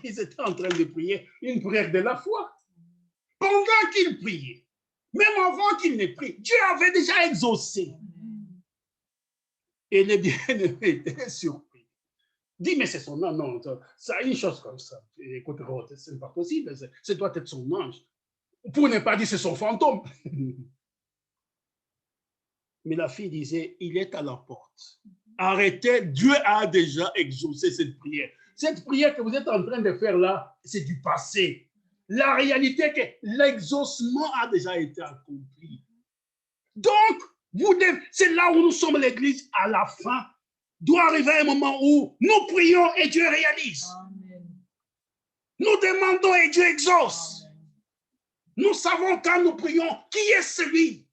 ils étaient en train de prier une prière de la foi. Pendant qu'ils priaient, même avant qu'ils ne prient, Dieu avait déjà exaucé. Et les bien-aimés étaient surpris. Dis, mais c'est son ange. Non, ça, une chose comme ça. Écoute, ce n'est pas possible. Ce doit être son ange. Pour ne pas dire c'est son fantôme. Mais la fille disait, il est à la porte. Arrêtez, Dieu a déjà exaucé cette prière. Cette prière que vous êtes en train de faire là, c'est du passé. La réalité est que l'exaucement a déjà été accompli. Donc, c'est là où nous sommes l'Église à la fin. Doit arriver un moment où nous prions et Dieu réalise. Amen. Nous demandons et Dieu exauce. Amen. Nous savons quand nous prions qui est celui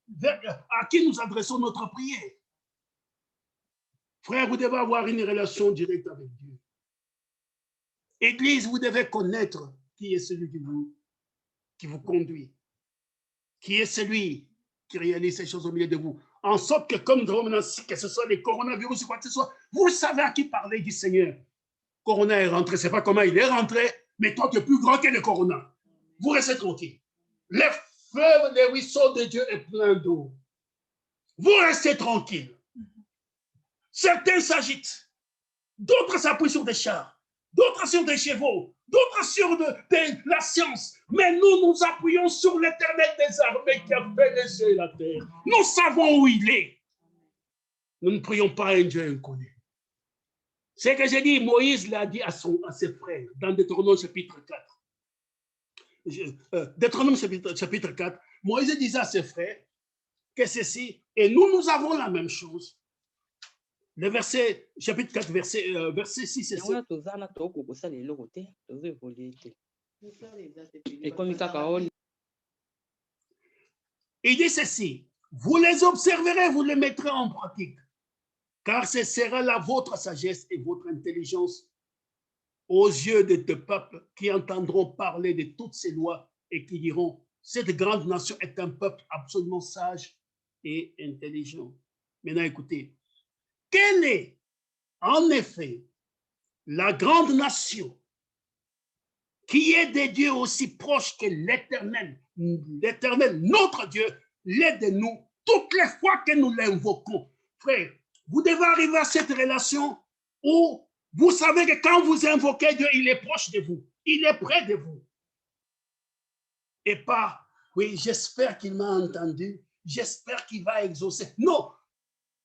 à qui nous adressons notre prière. Frère, vous devez avoir une relation directe avec Dieu. Église, vous devez connaître qui est celui qui vous conduit, qui est celui qui réalise ces choses au milieu de vous. En sorte que comme que ce soit les coronavirus ou quoi que ce soit, vous savez à qui parler du Seigneur. Corona est rentré, je ne sais pas comment il est rentré, mais toi tu es plus grand que le corona. Vous restez tranquille. Les fleuves, les ruisseaux de Dieu est plein d'eau. Vous restez tranquille. Certains s'agitent, d'autres s'appuient sur des chars, d'autres sur des chevaux, d'autres sur de la science. Mais nous nous appuyons sur l'Éternel des armées qui a fait les cieux et la terre. Nous savons où il est. Nous ne prions pas à un Dieu inconnu. C'est que j'ai dit, Moïse l'a dit à ses frères dans Deutéronome chapitre 4. Deutéronome chapitre 4, Moïse disait à ses frères que ceci, et nous avons la même chose. Le verset, chapitre 4, verset 6 et 7. Il dit ceci, vous les observerez, vous les mettrez en pratique, car ce sera là votre sagesse et votre intelligence aux yeux de tes peuples qui entendront parler de toutes ces lois et qui diront, cette grande nation est un peuple absolument sage et intelligent. Maintenant, écoutez, quelle est, en effet, la grande nation qui est de Dieu aussi proche que l'Éternel, notre Dieu, l'est de nous toutes les fois que nous l'invoquons. Frère, vous devez arriver à cette relation où vous savez que quand vous invoquez Dieu, il est proche de vous, il est près de vous. Et pas, oui, j'espère qu'il m'a entendu, j'espère qu'il va exaucer. Non.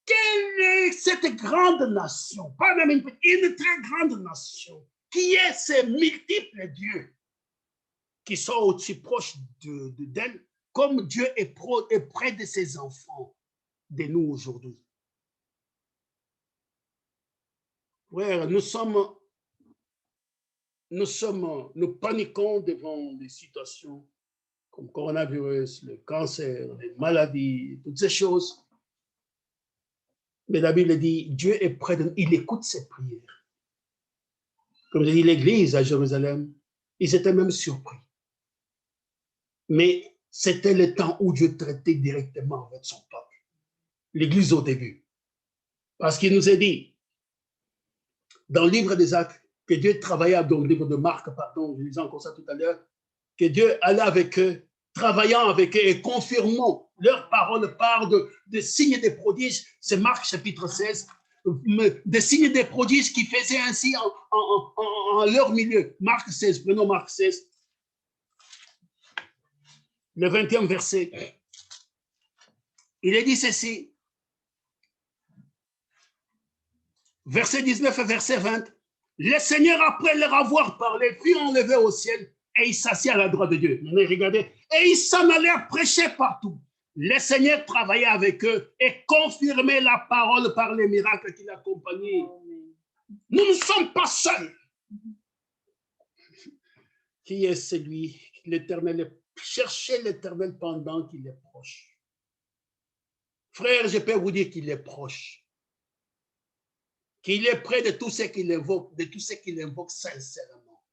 Quelle est cette grande nation, pas même une très grande nation, qui est ces multiples dieux qui sont aussi proches d'elle, comme Dieu est près de ses enfants, de nous aujourd'hui. Frère, nous paniquons devant des situations comme le coronavirus, le cancer, les maladies, toutes ces choses. Mais la Bible dit, Dieu est près de nous, il écoute ses prières. Comme je dis, l'église à Jérusalem, ils étaient même surpris. Mais c'était le temps où Dieu traitait directement avec son peuple. l'Église au début. Parce qu'il nous est dit, dans le livre des Actes, que Dieu travaillait, dans le livre de Marc, pardon, je lisais encore ça tout à l'heure, que Dieu allait avec eux, travaillant avec eux et confirmant leurs paroles par de signes et des prodiges. C'est Marc chapitre 16, des signes et des prodiges qui faisaient ainsi en leur milieu. Marc 16, prenons Marc 16, le 20e verset. Il est dit ceci, verset 19 et verset 20. Le Seigneur, après leur avoir parlé, fut enlevé au ciel et il s'assit à la droite de Dieu. Regardez, et ils s'en allèrent prêcher partout. Le Seigneur travaillait avec eux et confirmait la parole par les miracles qui l'accompagnaient. Nous ne sommes pas seuls. Qui est celui, l'Éternel, cherchez l'Éternel pendant qu'il est proche. Frère, je peux vous dire qu'il est proche. Qu'il est près de tous ceux qu'il invoque, de tous ceux qu'il invoque sincèrement.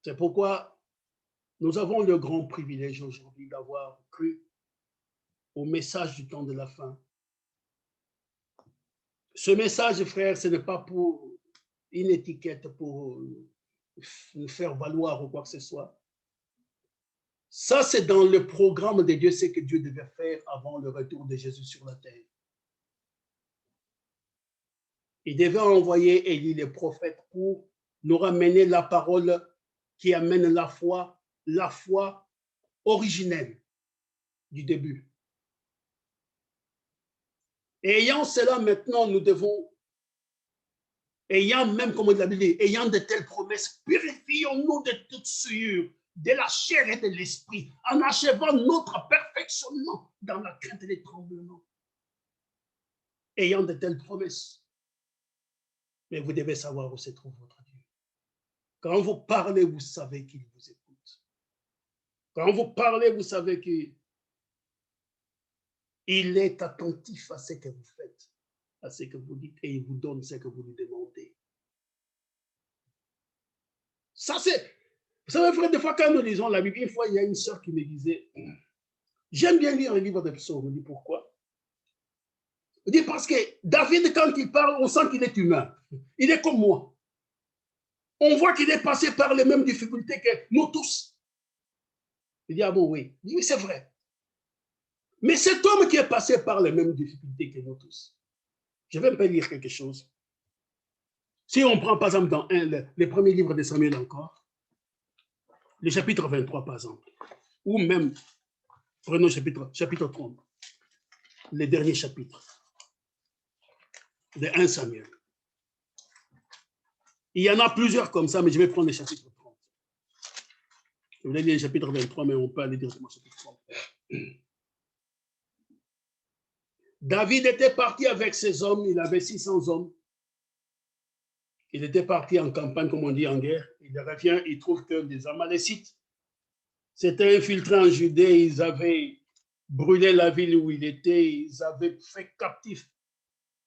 C'est pourquoi nous avons le grand privilège aujourd'hui d'avoir cru au message du temps de la fin. Ce message, frère, ce n'est pas pour une étiquette, pour nous faire valoir ou quoi que ce soit. Ça, c'est dans le programme de Dieu, ce que Dieu devait faire avant le retour de Jésus sur la terre. Il devait envoyer Élie, les prophètes, pour nous ramener la parole qui amène la foi originelle du début. Et ayant cela, maintenant, nous devons, ayant même, comme on l'a dit, ayant de telles promesses, purifions-nous de toute souillure, de la chair et de l'esprit, en achevant notre perfectionnement dans la crainte et les tremblements. Ayant de telles promesses. Mais vous devez savoir où se trouve votre Dieu. Quand vous parlez, vous savez qu'il vous écoute. Quand vous parlez, vous savez qu'il est attentif à ce que vous faites, à ce que vous dites, et il vous donne ce que vous lui demandez. Ça, c'est... Vous savez, frère, des fois, quand nous lisons la Bible, une fois, il y a une sœur qui me disait, j'aime bien lire un livre de psaumes. Je dis, pourquoi? Je dis, parce que David, quand il parle, on sent qu'il est humain. Il est comme moi. On voit qu'il est passé par les mêmes difficultés que nous tous. Je dis, ah bon, oui. Je dis, oui, c'est vrai. Mais cet homme qui est passé par les mêmes difficultés que nous tous, je vais un peu lire quelque chose. Si on prend, par exemple, dans les premiers livres de Samuel encore, le chapitre 23, par exemple, ou même, prenons chapitre 30, le dernier chapitre de 1 Samuel. Il y en a plusieurs comme ça, mais je vais prendre le chapitre 30. Je voulais lire le chapitre 23, mais on peut aller directement au chapitre 30. David était parti avec ses hommes, il avait 600 hommes. Il était parti en campagne, comme on dit, en guerre. Il revient, il trouve que les Amalécites s'étaient infiltrés en Judée, ils avaient brûlé la ville où il était, ils avaient fait captif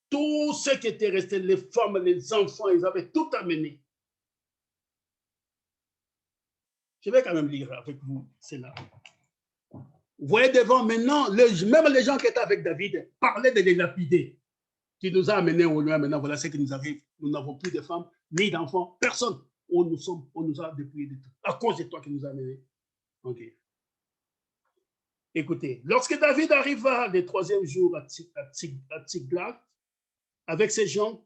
tous ceux qui étaient restés, les femmes, les enfants, ils avaient tout amené. Je vais quand même lire avec vous, c'est là. Vous voyez devant maintenant, même les gens qui étaient avec David parlaient de les lapider, qui nous a amenés au loin. Maintenant, voilà ce qui nous arrive. Nous n'avons plus de femmes, ni d'enfants, personne. On nous a dépouillés de tout, à cause de toi qui nous a amenés. Ok. Écoutez, lorsque David arriva le 3e jour à Tsiglag, avec ses gens,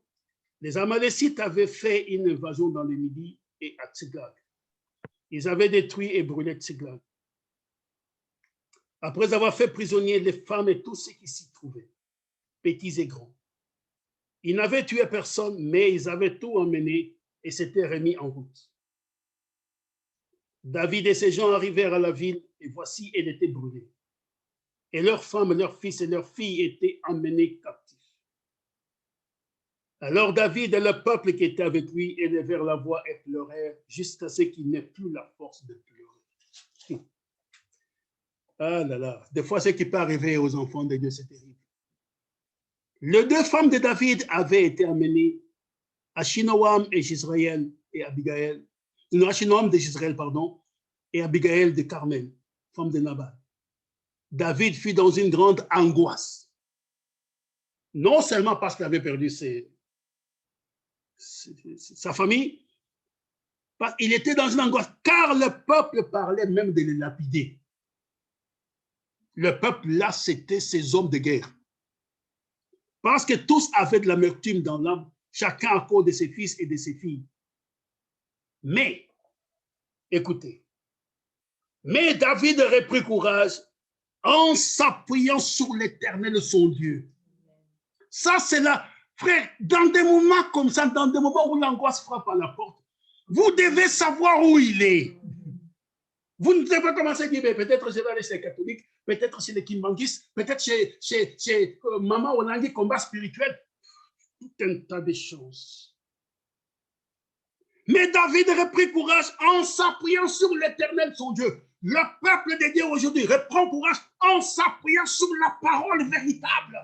les Amalécites avaient fait une invasion dans le Midi et à Tsiglag. Ils avaient détruit et brûlé Tsiglag. Après avoir fait prisonnier les femmes et tous ceux qui s'y trouvaient, petits et grands. Ils n'avaient tué personne, mais ils avaient tout emmené et s'étaient remis en route. David et ses gens arrivèrent à la ville et voici, elle était brûlée. Et leurs femmes, leurs fils et leurs filles étaient emmenés captifs. Alors David et le peuple qui était avec lui élevèrent la voix et pleurèrent jusqu'à ce qu'il n'ait plus la force de pleurer. Ah là là, des fois ce qui peut arriver aux enfants de Dieu, c'est terrible. Les 2 femmes de David avaient été amenées, Achinoam et Jezreel et Abigail, Achinoam de Jezreel, pardon, et Abigail de Carmel, femme de Nabal. David fut dans une grande angoisse. Non seulement parce qu'il avait perdu sa famille, il était dans une angoisse, car le peuple parlait même de les lapider. Le peuple, là, c'était ces hommes de guerre. Parce que tous avaient de l'amertume dans l'âme, chacun à cause de ses fils et de ses filles. Mais, écoutez, mais David reprit courage en s'appuyant sur l'Éternel, son Dieu. Ça, c'est là, frère, dans des moments comme ça, dans des moments où l'angoisse frappe à la porte, vous devez savoir où il est. Vous ne devez pas commencer à dire, peut-être je vais aller chez les catholiques, peut-être chez les kimbanguistes, peut-être chez Maman Olangui, combat spirituel. Tout un tas de choses. Mais David reprit courage en s'appuyant sur l'Éternel, son Dieu. Le peuple de Dieu aujourd'hui reprend courage en s'appuyant sur la parole véritable.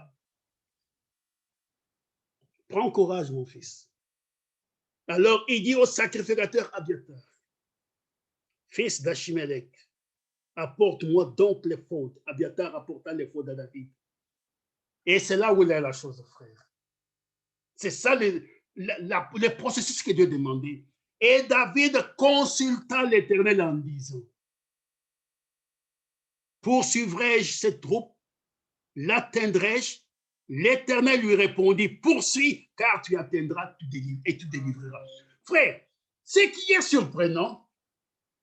Prends courage, mon fils. Alors, il dit au sacrificateur Abiatar, fils d'Achimelech, apporte-moi donc les fautes. Abiatar apporta les fautes à David. Et c'est là où il est la chose, frère. C'est ça le processus que Dieu demandait. Et David consulta l'Éternel en disant, poursuivrai-je cette troupe? L'atteindrai-je? L'Éternel lui répondit, poursuis, car tu atteindras et tu délivreras. Frère, ce qui est surprenant,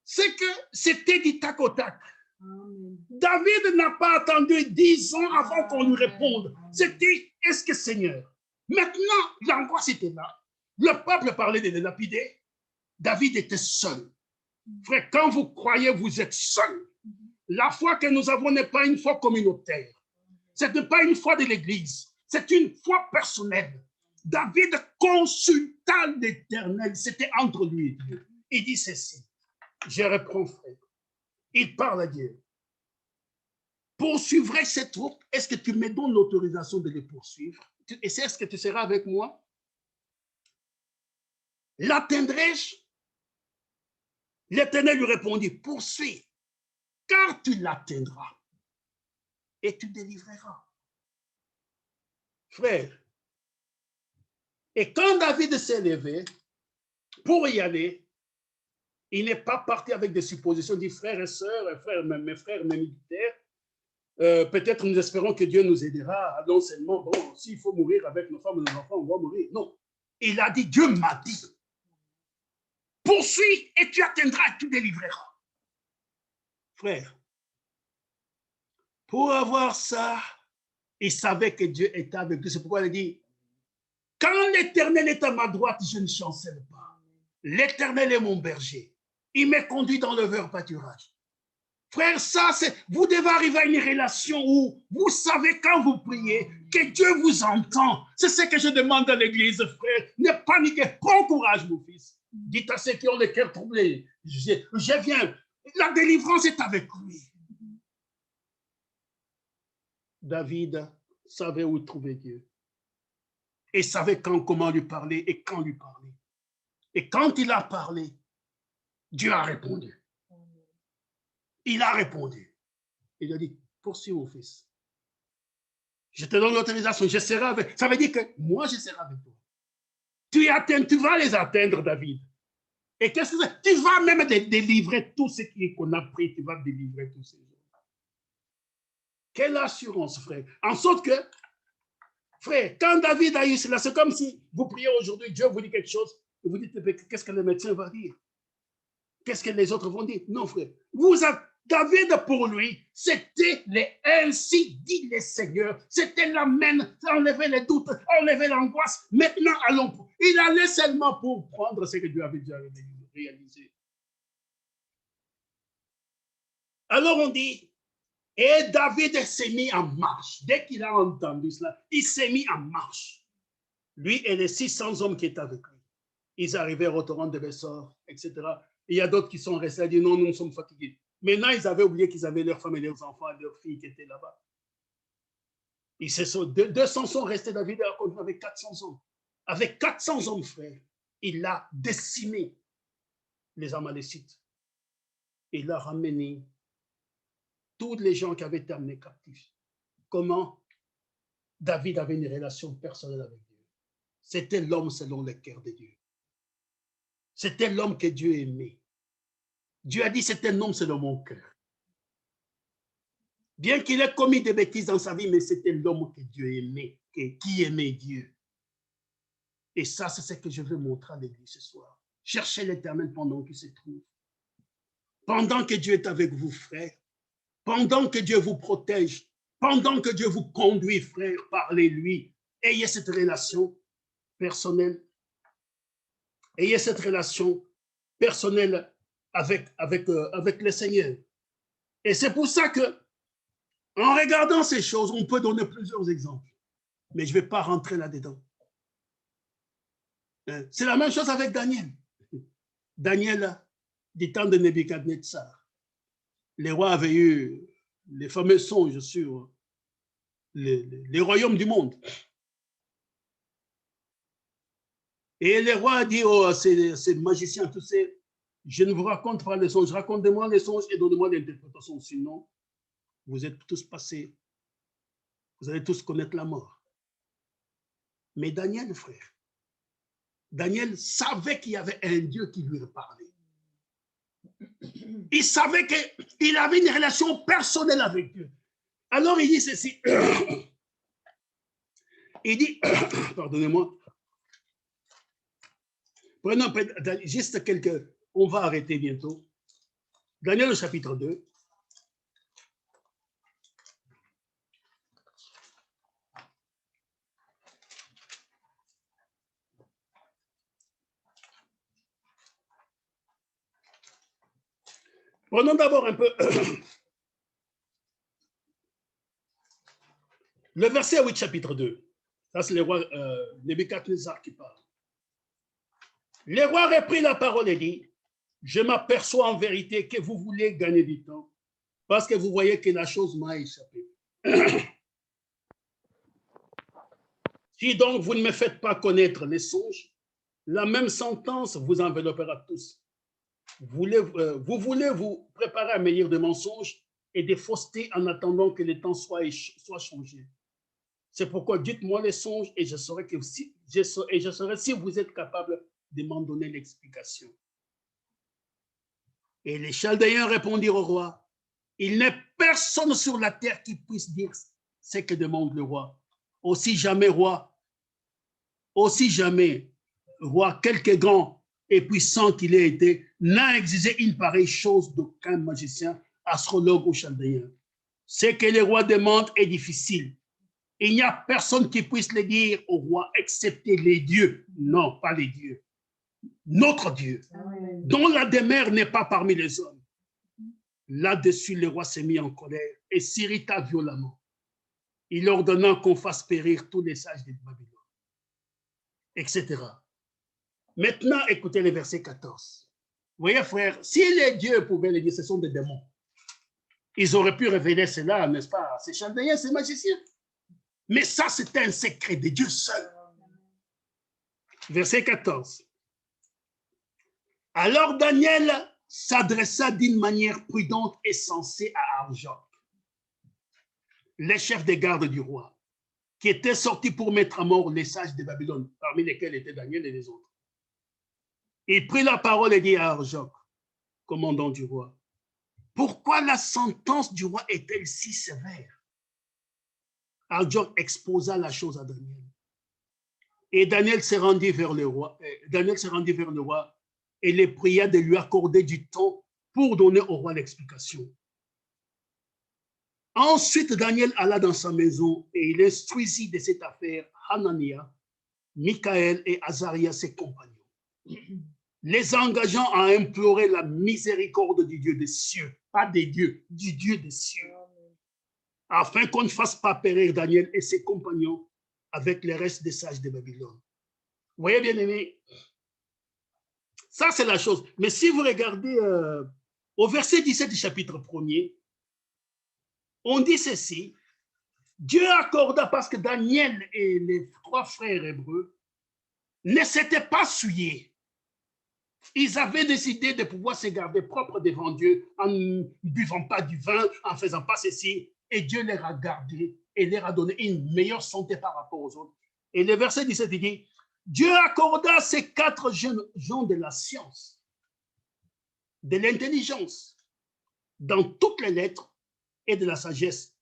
c'est que c'était du tac au tac. David n'a pas attendu 10 ans avant qu'on lui réponde. C'était, est-ce que Seigneur? Maintenant, l'angoisse était là. Le peuple parlait de les lapider. David était seul. Frère, quand vous croyez, vous êtes seul. La foi que nous avons n'est pas une foi communautaire. Ce n'est pas une foi de l'Église. C'est une foi personnelle. David consulta l'Éternel. C'était entre lui et Dieu. Il dit ceci. Je reprends, frère. Il parle à Dieu. Poursuivrai cette troupe? Est-ce que tu me donnes l'autorisation de les poursuivre? Est-ce que tu seras avec moi? L'atteindrai-je? L'Éternel lui répondit, poursuis, car tu l'atteindras et tu délivreras. Frère, et quand David s'est levé pour y aller, il n'est pas parti avec des suppositions, il dit frères et sœurs, mes frères, mes militaires, peut-être nous espérons que Dieu nous aidera. Non seulement, bon, s'il faut mourir avec nos femmes et nos enfants, on va mourir. Non. Il a dit, Dieu m'a dit, poursuis et tu atteindras et tu délivreras. Frère, pour avoir ça, il savait que Dieu était avec lui. C'est pourquoi il dit, quand l'Éternel est à ma droite, je ne chancelle pas. L'Éternel est mon berger. Il me conduit dans le vert pâturage. Frère, ça, c'est, vous devez arriver à une relation où vous savez quand vous priez que Dieu vous entend. C'est ce que je demande à l'église, frère. Ne paniquez, prends courage, mon fils. Dites à ceux qui ont le cœur troublé, je viens. La délivrance est avec lui. David savait où trouver Dieu. Et savait comment lui parler et quand lui parler. Et quand il a parlé, Dieu a répondu. Il a répondu. Il a dit, poursuis mon fils. Je te donne l'autorisation, je serai avec. Ça veut dire que moi, je serai avec toi. Tu vas les atteindre, David. Et qu'est-ce que c'est? Tu vas même délivrer tout ce qu'on a pris, tu vas délivrer tous ces gens. Quelle assurance, frère. En sorte que, frère, quand David a eu cela, c'est comme si vous priez aujourd'hui, Dieu vous dit quelque chose, et vous dites, qu'est-ce que le médecin va dire? Qu'est-ce que les autres vont dire? Non, frère. David, pour lui, c'était les ainsi dit le Seigneur. C'était l'amen, enlever les doutes, enlever l'angoisse. Maintenant, allons. Il allait seulement pour prendre ce que Dieu avait déjà réalisé. Alors on dit, et David s'est mis en marche. Dès qu'il a entendu cela, il s'est mis en marche. Lui et les 600 hommes qui étaient avec lui. Ils arrivaient au torrent de Bessor, etc. Il y a d'autres qui sont restés à dire non, nous sommes fatigués. Maintenant, ils avaient oublié qu'ils avaient leurs femmes et leurs enfants et leurs filles qui étaient là-bas. 200 sont restés, David a rencontré avec 400 hommes. Avec 400 hommes, frère, il a décimé les Amalécites. Il a ramené tous les gens qui avaient été amenés captifs. Comment David avait une relation personnelle avec Dieu. C'était l'homme selon le cœur de Dieu. C'était l'homme que Dieu aimait. Dieu a dit, c'est un homme selon mon cœur. Bien qu'il ait commis des bêtises dans sa vie, mais c'était l'homme que Dieu aimait, qui aimait Dieu. Et ça, c'est ce que je veux montrer à l'église ce soir. Cherchez l'Éternel pendant qu'il se trouve. Pendant que Dieu est avec vous, frère. Pendant que Dieu vous protège. Pendant que Dieu vous conduit, frère, parlez-lui. Ayez cette relation personnelle. Ayez cette relation personnelle avec le Seigneur. Et c'est pour ça que, en regardant ces choses, on peut donner plusieurs exemples. Mais je ne vais pas rentrer là-dedans. C'est la même chose avec Daniel. Daniel, du temps de Nebuchadnezzar, les rois avaient eu les fameux songes sur les royaumes du monde. Et le roi a dit à ces magiciens, tous ces, je ne vous raconte pas les songes, racontez-moi les songes et donnez-moi l'interprétation, sinon vous êtes tous passés, vous allez tous connaître la mort. Mais Daniel, frère, Daniel savait qu'il y avait un Dieu qui lui parlait. Il savait qu'il avait une relation personnelle avec Dieu. Alors il dit ceci. Il dit, pardonnez-moi, prenons juste quelques, on va arrêter bientôt. Daniel au chapitre 2. Prenons d'abord un peu le verset 8, chapitre 2. Ça, c'est le roi Nebuchadnezzar qui parle. Le roi reprit la parole et dit, je m'aperçois en vérité que vous voulez gagner du temps parce que vous voyez que la chose m'a échappé. Si donc vous ne me faites pas connaître les songes, la même sentence vous enveloppera tous. Vous voulez vous préparer à meilleur de mensonges et de faussetés en attendant que le temps soit changé. C'est pourquoi dites-moi les songes et je saurai si vous êtes capable de m'en donner l'explication. Et les Chaldéens répondirent au roi, il n'est personne sur la terre qui puisse dire ce que demande le roi. Aussi jamais, roi, quelque grand et puissant qu'il ait été, n'a exigé une pareille chose d'aucun magicien, astrologue ou chaldéen. Ce que le roi demande est difficile. Il n'y a personne qui puisse le dire au roi, excepté les dieux. Non, pas les dieux. Notre Dieu, dont la demeure n'est pas parmi les hommes. Là-dessus, le roi s'est mis en colère et s'irrita violemment. Il ordonna qu'on fasse périr tous les sages de Babylone, etc. Maintenant, écoutez le verset 14. Vous voyez, frère, si les dieux pouvaient le dire, ce sont des démons. Ils auraient pu révéler cela, n'est-ce pas? Ces chaldéens, ces magiciens. Mais ça, c'était un secret de Dieu seul. Verset 14. Alors Daniel s'adressa d'une manière prudente et sensée à Arjoc, les chefs des gardes du roi, qui étaient sortis pour mettre à mort les sages de Babylone, parmi lesquels étaient Daniel et les autres. Il prit la parole et dit à Arjoc, commandant du roi, pourquoi la sentence du roi est-elle si sévère? Arjoc exposa la chose à Daniel. Et Daniel se rendit vers le roi. Et les pria de lui accorder du temps pour donner au roi l'explication. Ensuite, Daniel alla dans sa maison et il instruisit de cette affaire Hanania, Michaël et Azaria, ses compagnons, les engageant à implorer la miséricorde du Dieu des cieux, pas des dieux, du Dieu des cieux, afin qu'on ne fasse pas périr Daniel et ses compagnons avec le reste des sages de Babylone. Vous voyez, bien aimé, ça c'est la chose. Mais si vous regardez au verset 17 du chapitre 1er, on dit ceci, Dieu accorda parce que Daniel et les 3 frères hébreux ne s'étaient pas souillés. Ils avaient décidé de pouvoir se garder propres devant Dieu en ne buvant pas du vin, en ne faisant pas ceci. Et Dieu les a gardés et leur a donné une meilleure santé par rapport aux autres. Et le verset 17, il dit, Dieu accorda à ces 4 jeunes gens de la science, de l'intelligence, dans toutes les lettres et de la sagesse.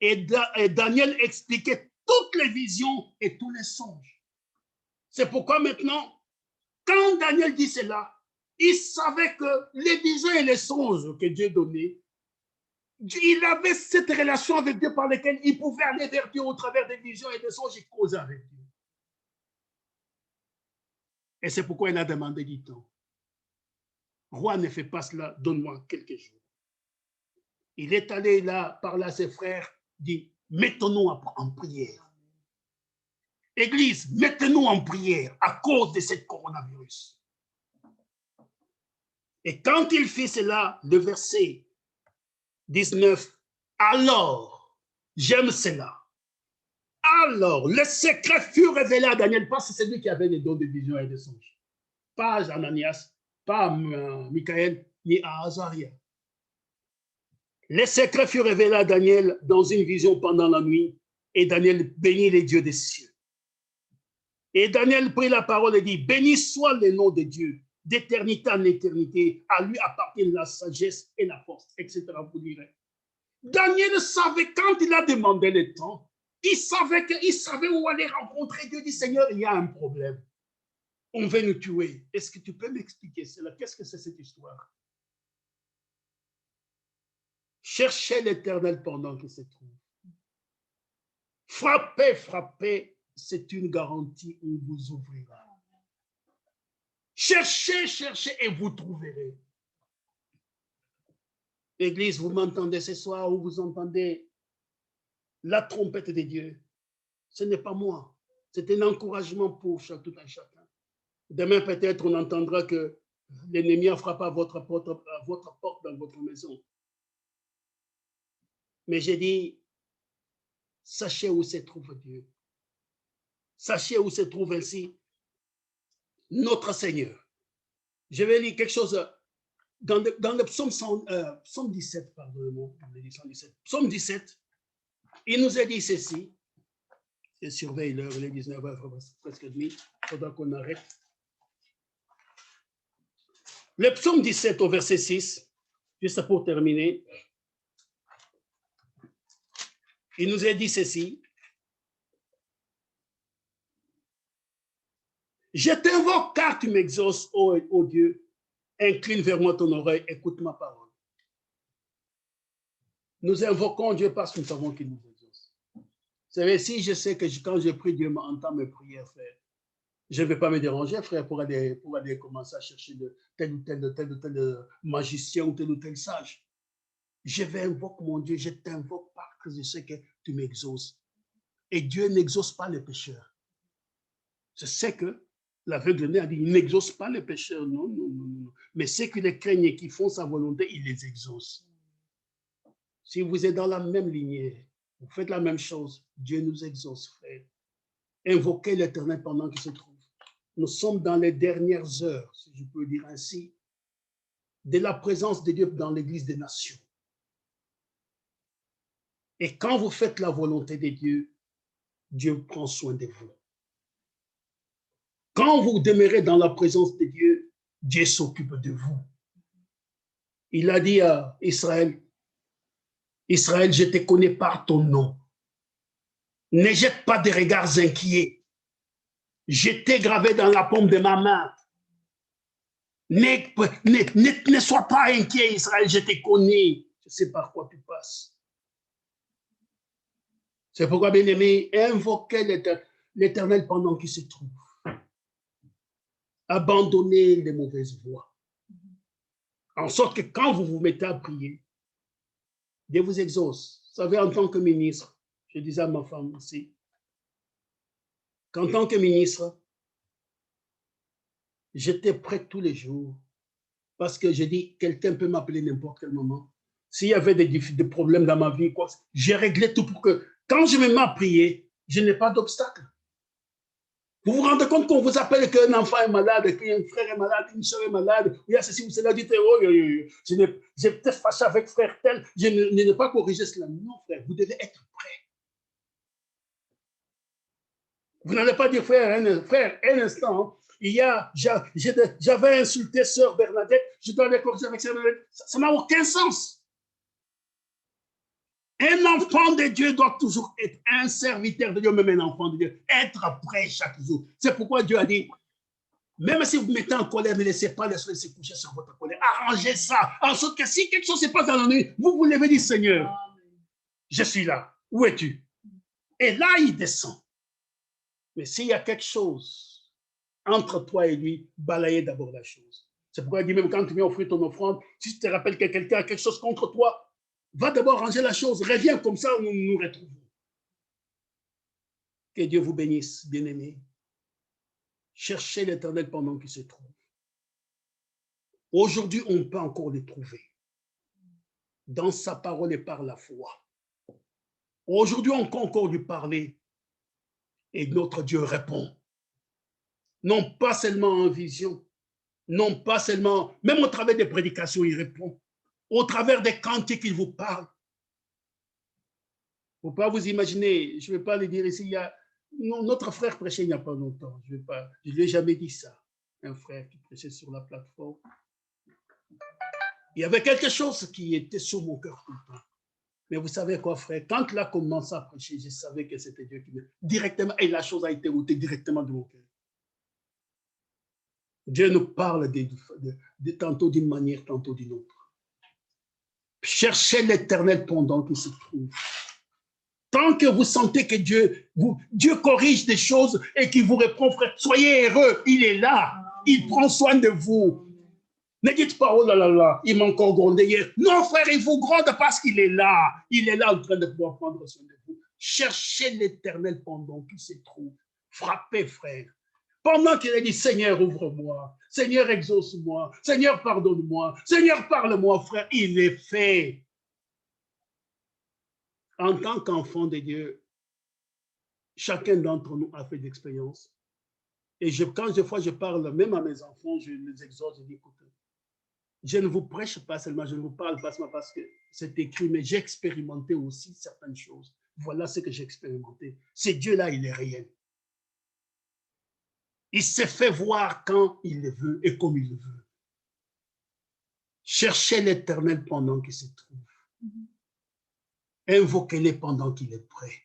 Et Daniel expliquait toutes les visions et tous les songes. C'est pourquoi maintenant, quand Daniel dit cela, il savait que les visions et les songes que Dieu donnait, il avait cette relation avec Dieu par laquelle il pouvait aller vers Dieu au travers des visions et des songes et causer avec Dieu. Et c'est pourquoi il a demandé du temps. Roi, ne fais pas cela, donne-moi quelques jours. Il est allé là, parler à ses frères, dit, mettons-nous en prière. Église, mettez-nous en prière à cause de ce coronavirus. Et quand il fit cela, le verset 19, alors, j'aime cela. Alors, le secret fut révélé à Daniel, parce que c'est lui qui avait les dons de vision et de songes. Pas à Ananias, pas à Michael, ni à Azaria. Le secret fut révélé à Daniel dans une vision pendant la nuit, et Daniel bénit les dieux des cieux. Et Daniel prit la parole et dit, béni soit le nom de Dieu, d'éternité en éternité, à lui appartiennent la sagesse et la force, etc. Vous direz. Daniel savait, quand il a demandé le temps, il savait où aller rencontrer Dieu. Il dit, Seigneur, il y a un problème. On veut nous tuer. Est-ce que tu peux m'expliquer cela? Qu'est-ce que c'est cette histoire? Cherchez l'Éternel pendant qu'il se trouve. Frappez, frappez, c'est une garantie, on vous ouvrira. Cherchez, cherchez et vous trouverez. Église, vous m'entendez ce soir ou vous entendez la trompette de Dieu? Ce n'est pas moi. C'est un encouragement pour tout un chacun. Demain, peut-être, on entendra que l'ennemi a frappé à votre porte dans votre maison. Mais j'ai dit, sachez où se trouve Dieu. Sachez où se trouve ainsi notre Seigneur. Je vais lire quelque chose dans le psaume 17, pardonnez-moi, psaume 17, il nous a dit ceci. Je surveille l'heure, il est 19h, presque demi, il faudra qu'on arrête. Le psaume 17 au verset 6, juste pour terminer, il nous a dit ceci. Je t'invoque car tu m'exauces, ô Dieu. Incline vers moi ton oreille, écoute ma parole. Nous invoquons Dieu parce que nous savons qu'il nous exauce. Vous savez, si je sais que quand je prie, Dieu m'entend mes prières, frère, je ne vais pas me déranger, frère, pour aller commencer à chercher de tel ou tel magicien ou tel sage. Je vais invoquer mon Dieu, je t'invoque parce que je sais que tu m'exauces. Et Dieu n'exauce pas les pécheurs. Je sais que l'aveugle a dit, il n'exauce pas les pécheurs, non. Mais ceux qui les craignent et qui font sa volonté, il les exauce. Si vous êtes dans la même lignée, vous faites la même chose, Dieu nous exauce, frère. Invoquez l'Éternel pendant qu'il se trouve. Nous sommes dans les dernières heures, si je peux dire ainsi, de la présence de Dieu dans l'Église des nations. Et quand vous faites la volonté de Dieu, Dieu prend soin de vous. Quand vous demeurez dans la présence de Dieu, Dieu s'occupe de vous. Il a dit à Israël, Israël, je te connais par ton nom. Ne jette pas de regards inquiets. Je t'ai gravé dans la paume de ma main. Ne sois pas inquiet, Israël, je te connais. Je sais par quoi tu passes. C'est pourquoi, bien aimé, invoquez l'Éternel pendant qu'il se trouve. Abandonnez les mauvaises voies. En sorte que quand vous vous mettez à prier, Dieu vous exauce. Vous savez, en tant que ministre, je disais à ma femme aussi, qu'en tant que ministre, j'étais prêt tous les jours parce que je dis, quelqu'un peut m'appeler n'importe quel moment. S'il y avait des problèmes dans ma vie, j'ai réglé tout pour que quand je me mets à prier, je n'ai pas d'obstacle. Vous vous rendez compte qu'on vous appelle qu'un enfant est malade, qu'un frère est malade, qu'une soeur est malade, il y a ceci ou cela, dites, oh, j'ai peut-être fâché avec frère tel, je n'ai pas corrigé cela. Non, frère, vous devez être prêt. Vous n'allez pas dire, frère, un instant, j'avais insulté sœur Bernadette, je dois aller corriger avec sœur Bernadette. Ça n'a aucun sens. Un enfant de Dieu doit toujours être un serviteur de Dieu, même un enfant de Dieu, être prêt chaque jour. C'est pourquoi Dieu a dit, même si vous vous mettez en colère, ne laissez pas les soleil se coucher sur votre colère. Arrangez ça, en sorte que si quelque chose se passe dans la nuit, vous vous levez et dites, Seigneur, je suis là, où es-tu? Et là, il descend. Mais s'il y a quelque chose entre toi et lui, balayez d'abord la chose. C'est pourquoi il dit, même quand tu viens offrir ton offrande, si tu te rappelles que quelqu'un a quelque chose contre toi, va d'abord ranger la chose, reviens comme ça, nous nous retrouvons. Que Dieu vous bénisse, bien-aimés. Cherchez l'Éternel pendant qu'il se trouve. Aujourd'hui, on peut encore le trouver. Dans sa parole et par la foi. Aujourd'hui, on peut encore lui parler. Et notre Dieu répond. Non pas seulement en vision, non pas seulement, même au travers des prédications, il répond. Au travers des cantiques, il vous parle. Il ne faut pas vous imaginer, je ne vais pas le dire ici, il y a, notre frère prêchait il n'y a pas longtemps, je ne lui ai jamais dit ça, un frère qui prêchait sur la plateforme. Il y avait quelque chose qui était sur mon cœur tout le temps. Mais vous savez quoi, frère, quand il a commencé à prêcher, je savais que c'était Dieu qui me... Directement, et la chose a été ôtée directement de mon cœur. Dieu nous parle tantôt d'une manière, tantôt d'une autre. Cherchez l'Éternel pendant qu'il se trouve. Tant que vous sentez que Dieu corrige des choses et qu'il vous répond, frère, soyez heureux, il est là, il prend soin de vous. Ne dites pas, oh là là là, il m'a encore grondé hier. Non, frère, il vous gronde parce qu'il est là en train de pouvoir prendre soin de vous. Cherchez l'Éternel pendant qu'il se trouve. Frappez, frère. Pendant qu'il a dit, Seigneur, ouvre-moi, Seigneur, exauce-moi, Seigneur, pardonne-moi, Seigneur, parle-moi, frère, il est fait. En tant qu'enfant de Dieu, chacun d'entre nous a fait d'expérience. Et quand je parle même à mes enfants, je les exhorte, je dis, écoutez, je ne vous prêche pas seulement, je ne vous parle pas seulement parce que c'est écrit, mais j'ai expérimenté aussi certaines choses. Voilà ce que j'ai expérimenté. Ce Dieu-là, il est réel. Il s'est fait voir quand il le veut et comme il le veut. Cherchez l'Éternel pendant qu'il se trouve. Invoquez-le pendant qu'il est prêt.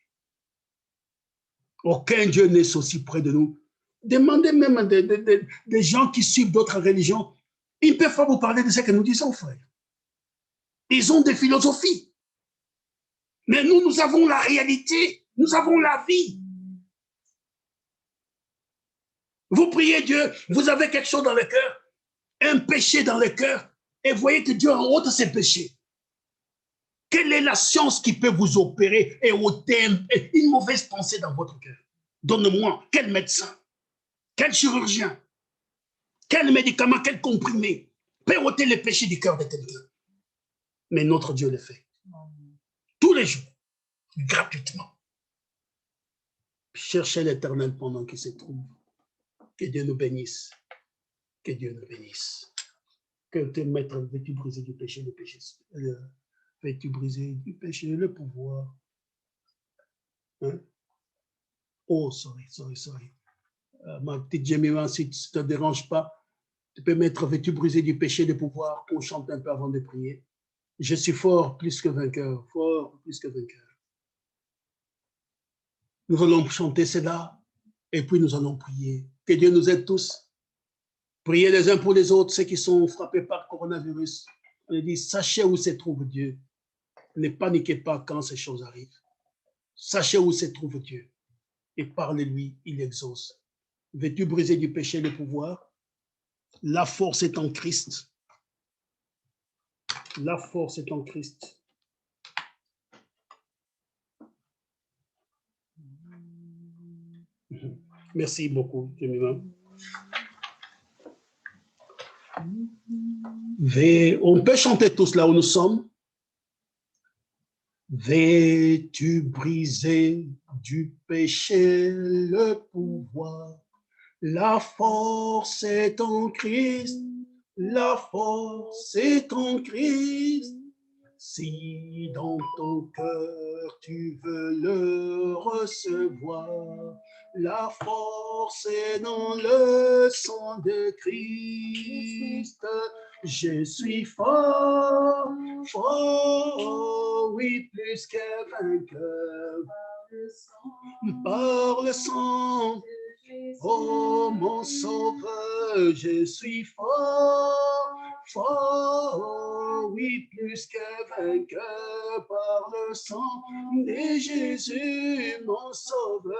Aucun Dieu n'est aussi près de nous. Demandez même à des gens qui suivent d'autres religions. Ils ne peuvent pas vous parler de ce que nous disons, frère. Ils ont des philosophies. Mais nous avons la réalité. Nous avons la vie. Vous priez Dieu, vous avez quelque chose dans le cœur, un péché dans le cœur, et vous voyez que Dieu en ôte ces péchés. Quelle est la science qui peut vous opérer et ôter une mauvaise pensée dans votre cœur? Donne-moi, quel médecin, quel chirurgien, quel médicament, quel comprimé peut ôter les péchés du cœur de quelqu'un? Mais notre Dieu le fait. Tous les jours, gratuitement. Cherchez l'Éternel pendant qu'il se trouve. Que Dieu nous bénisse. Que Dieu nous bénisse. Que te mettre veux-tu briser du péché, le péché. Veux-tu briser du péché, le pouvoir. Hein? Oh, sorry. Ma petite Jéméma, si ça ne te dérange pas, tu peux mettre veux-tu briser du péché, le pouvoir, qu'on chante un peu avant de prier. Je suis fort plus que vainqueur, fort plus que vainqueur. Nous allons chanter cela et puis nous allons prier. Que Dieu nous aide tous. Priez les uns pour les autres, ceux qui sont frappés par le coronavirus. On dit, sachez où se trouve Dieu. Ne paniquez pas quand ces choses arrivent. Sachez où se trouve Dieu. Et parlez-lui, il exauce. Veux-tu briser du péché le pouvoir? La force est en Christ. La force est en Christ. Merci beaucoup, Jéméma. On peut chanter tous là où nous sommes. Veux-tu briser du péché le pouvoir? La force est en Christ, la force est en Christ. Si dans ton cœur tu veux le recevoir, la force est dans le sang de Christ. Je suis fort, fort, oui, plus que vainqueur. Par le sang, oh mon sauveur, je suis fort, fort, oui, plus que vainqueur par le sang de Jésus, mon sauveur.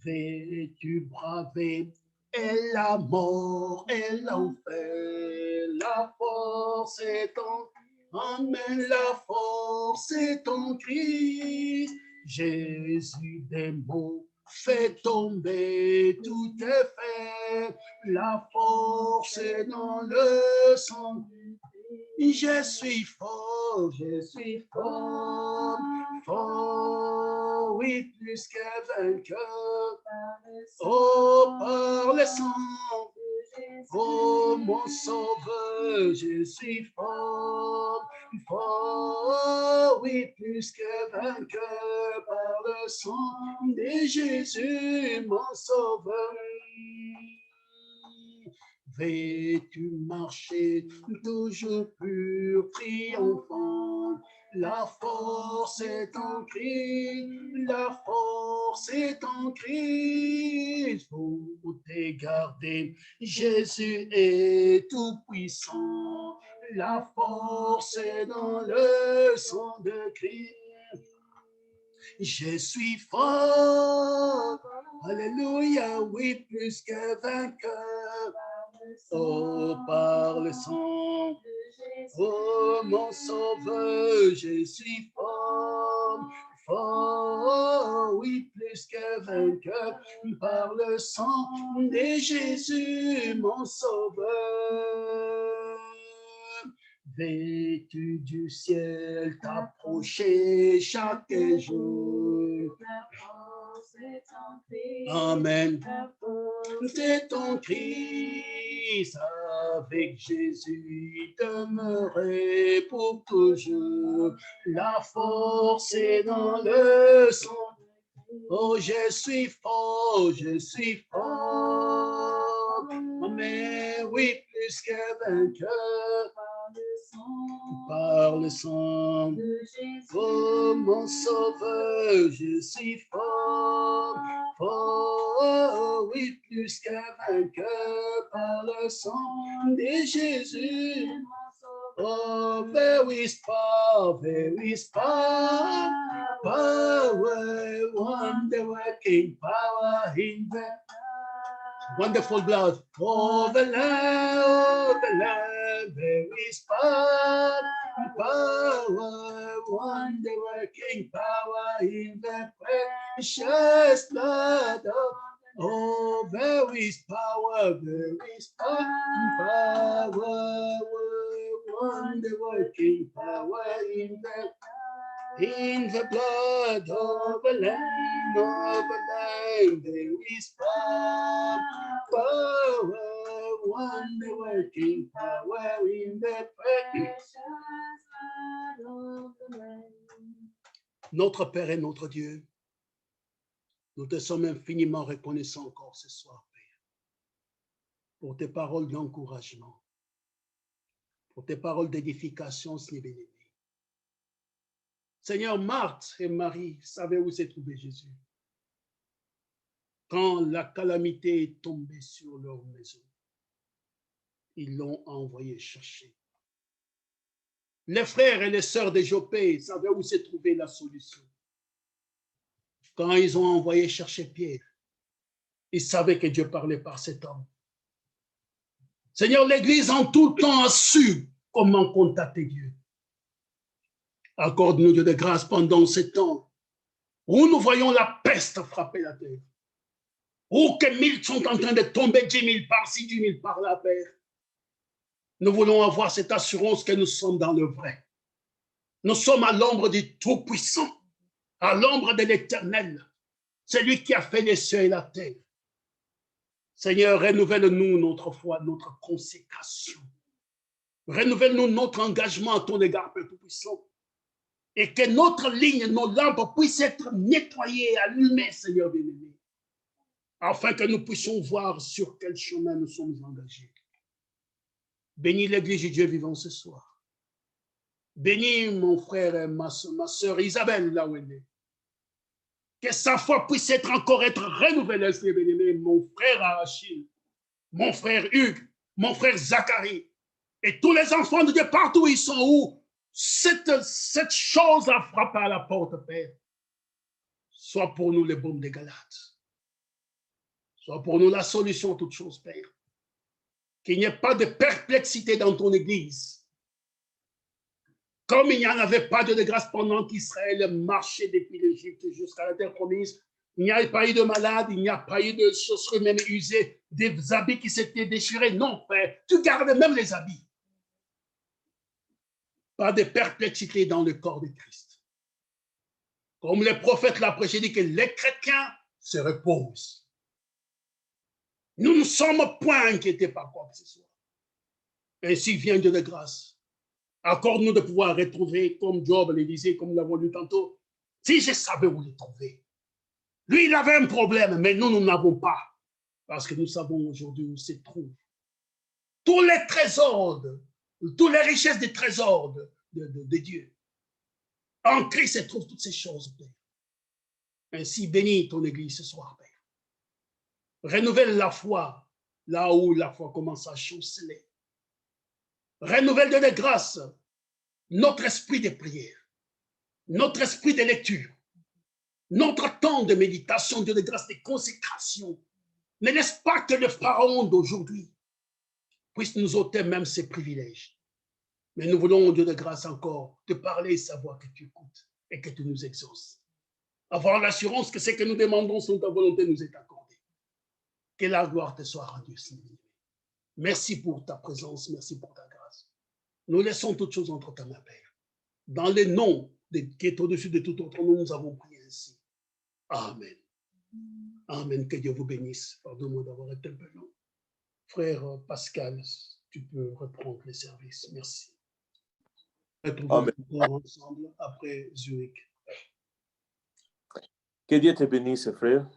Vais-tu braver et la mort et l'enfer, la force est en Amen, la force est en Christ. Jésus des mots fait tomber tout est fait. La force est dans le sang. Je suis fort, fort, oui, plus que vainqueur. Oh, par le sang, oh, mon sauveur, je suis fort, fort, oui, plus que vainqueur par le sang de Jésus, mon sauveur. Vais-tu marcher toujours pur, triomphant? La force est en Christ, la force est en Christ. Faut te garder, Jésus est tout puissant. La force est dans le sang de Christ. Je suis fort, alléluia, oui, plus que vainqueur. Oh, par le sang, oh, mon sauveur, je suis fort, fort, oui, plus que vainqueur, par le sang de Jésus, mon sauveur. Vêtu du ciel, t'approcher chaque jour. Amen. C'est ton Christ, avec Jésus demeurer pour toujours. La force est dans le sang. Oh, je suis fort, mais oui, plus que vainqueur. Par le sang de Jésus, oh mon sauveur, je suis fort, fort, oui, plus que vainqueur par le sang de Jésus. Oh, there is power, power, wonder-working power in the wonderful blood. Oh, the Lamb, there is power, wonder-working power in the precious blood of. Oh, there is power, wonder-working power in the blood of the Lamb, there is power, wonder-working power in the precious blood of the Lamb. Notre Père et notre Dieu, nous te sommes infiniment reconnaissants encore ce soir, Père, pour tes paroles d'encouragement, pour tes paroles d'édification, Seigneur bien-aimé. Seigneur, Marthe et Marie savaient où s'est trouvé Jésus. Quand la calamité est tombée sur leur maison, ils l'ont envoyé chercher. Les frères et les sœurs de Jopé savaient où s'est trouvée la solution. Quand ils ont envoyé chercher Pierre, ils savaient que Dieu parlait par cet homme. Seigneur, l'Église en tout temps a su comment contacter Dieu. Accorde-nous, Dieu de grâce, pendant ce temps où nous voyons la peste frapper la terre, où que 1000 sont en train de tomber, 10 000 par-ci, 10 000 par-là, Père. Nous voulons avoir cette assurance que nous sommes dans le vrai. Nous sommes à l'ombre du Tout-Puissant, à l'ombre de l'Éternel. C'est lui qui a fait les cieux et la terre. Seigneur, renouvelle-nous notre foi, notre consécration. Renouvelle-nous notre engagement à ton égard, Père Tout-Puissant. Et que notre ligne, nos lampes puissent être nettoyées, allumées, Seigneur bien-aimé, afin que nous puissions voir sur quel chemin nous sommes engagés. Bénis l'Église du Dieu vivant ce soir. Bénis mon frère et ma soeur Isabelle, là où elle est. Que sa foi puisse encore être renouvelée, Seigneur bien-aimé, mon frère Achille, mon frère Hugues, mon frère Zacharie, et tous les enfants de Dieu, partout où ils sont, où cette chose a frappé à la porte, Père. Soit pour nous le baume des Galates. Soit pour nous la solution à toute chose, Père. Qu'il n'y ait pas de perplexité dans ton Église. Comme il n'y en avait pas de grâce pendant qu'Israël marchait depuis l'Égypte jusqu'à la terre promise, il n'y a pas eu de malades, il n'y a pas eu de chaussures même usées, des habits qui s'étaient déchirés. Non, Père, tu gardes même les habits. Pas de perplexité dans le corps de Christ. Comme les prophètes l'ont prêché, dit que les chrétiens se reposent. Nous ne sommes point inquiétés par quoi que ce soit. Ainsi vient Dieu de grâce. Accorde-nous de pouvoir retrouver, comme Job le disait, comme nous l'avons lu tantôt, si je savais où le trouver. Lui, il avait un problème, mais nous, nous n'avons pas. Parce que nous savons aujourd'hui où se trouve. Tous les trésors, toutes les richesses des trésors de Dieu. En Christ se trouvent toutes ces choses, Père. Ainsi, bénis ton Église ce soir, Père. Renouvelle la foi, là où la foi commence à chanceler. Renouvelle de grâce notre esprit de prière, notre esprit de lecture, notre temps de méditation, Dieu de grâce, de consécration. Ne laisse pas que le pharaon d'aujourd'hui puisse nous ôter même ses privilèges. Mais nous voulons, Dieu de grâce, encore te parler et savoir que tu écoutes et que tu nous exauces. Avoir l'assurance que ce que nous demandons selon ta volonté nous est accordé. Que la gloire te soit rendue, Seigneur. Merci pour ta présence, merci pour ta grâce. Nous laissons toutes choses entre ta main, Père. Dans le nom qui est au-dessus de tout autre nom, nous avons prié ainsi. Amen. Amen. Que Dieu vous bénisse. Pardonne-moi d'avoir été un peu long. Frère Pascal, tu peux reprendre les services. Merci. Amen. Ensemble après Zurich. Que Dieu te bénisse, frère.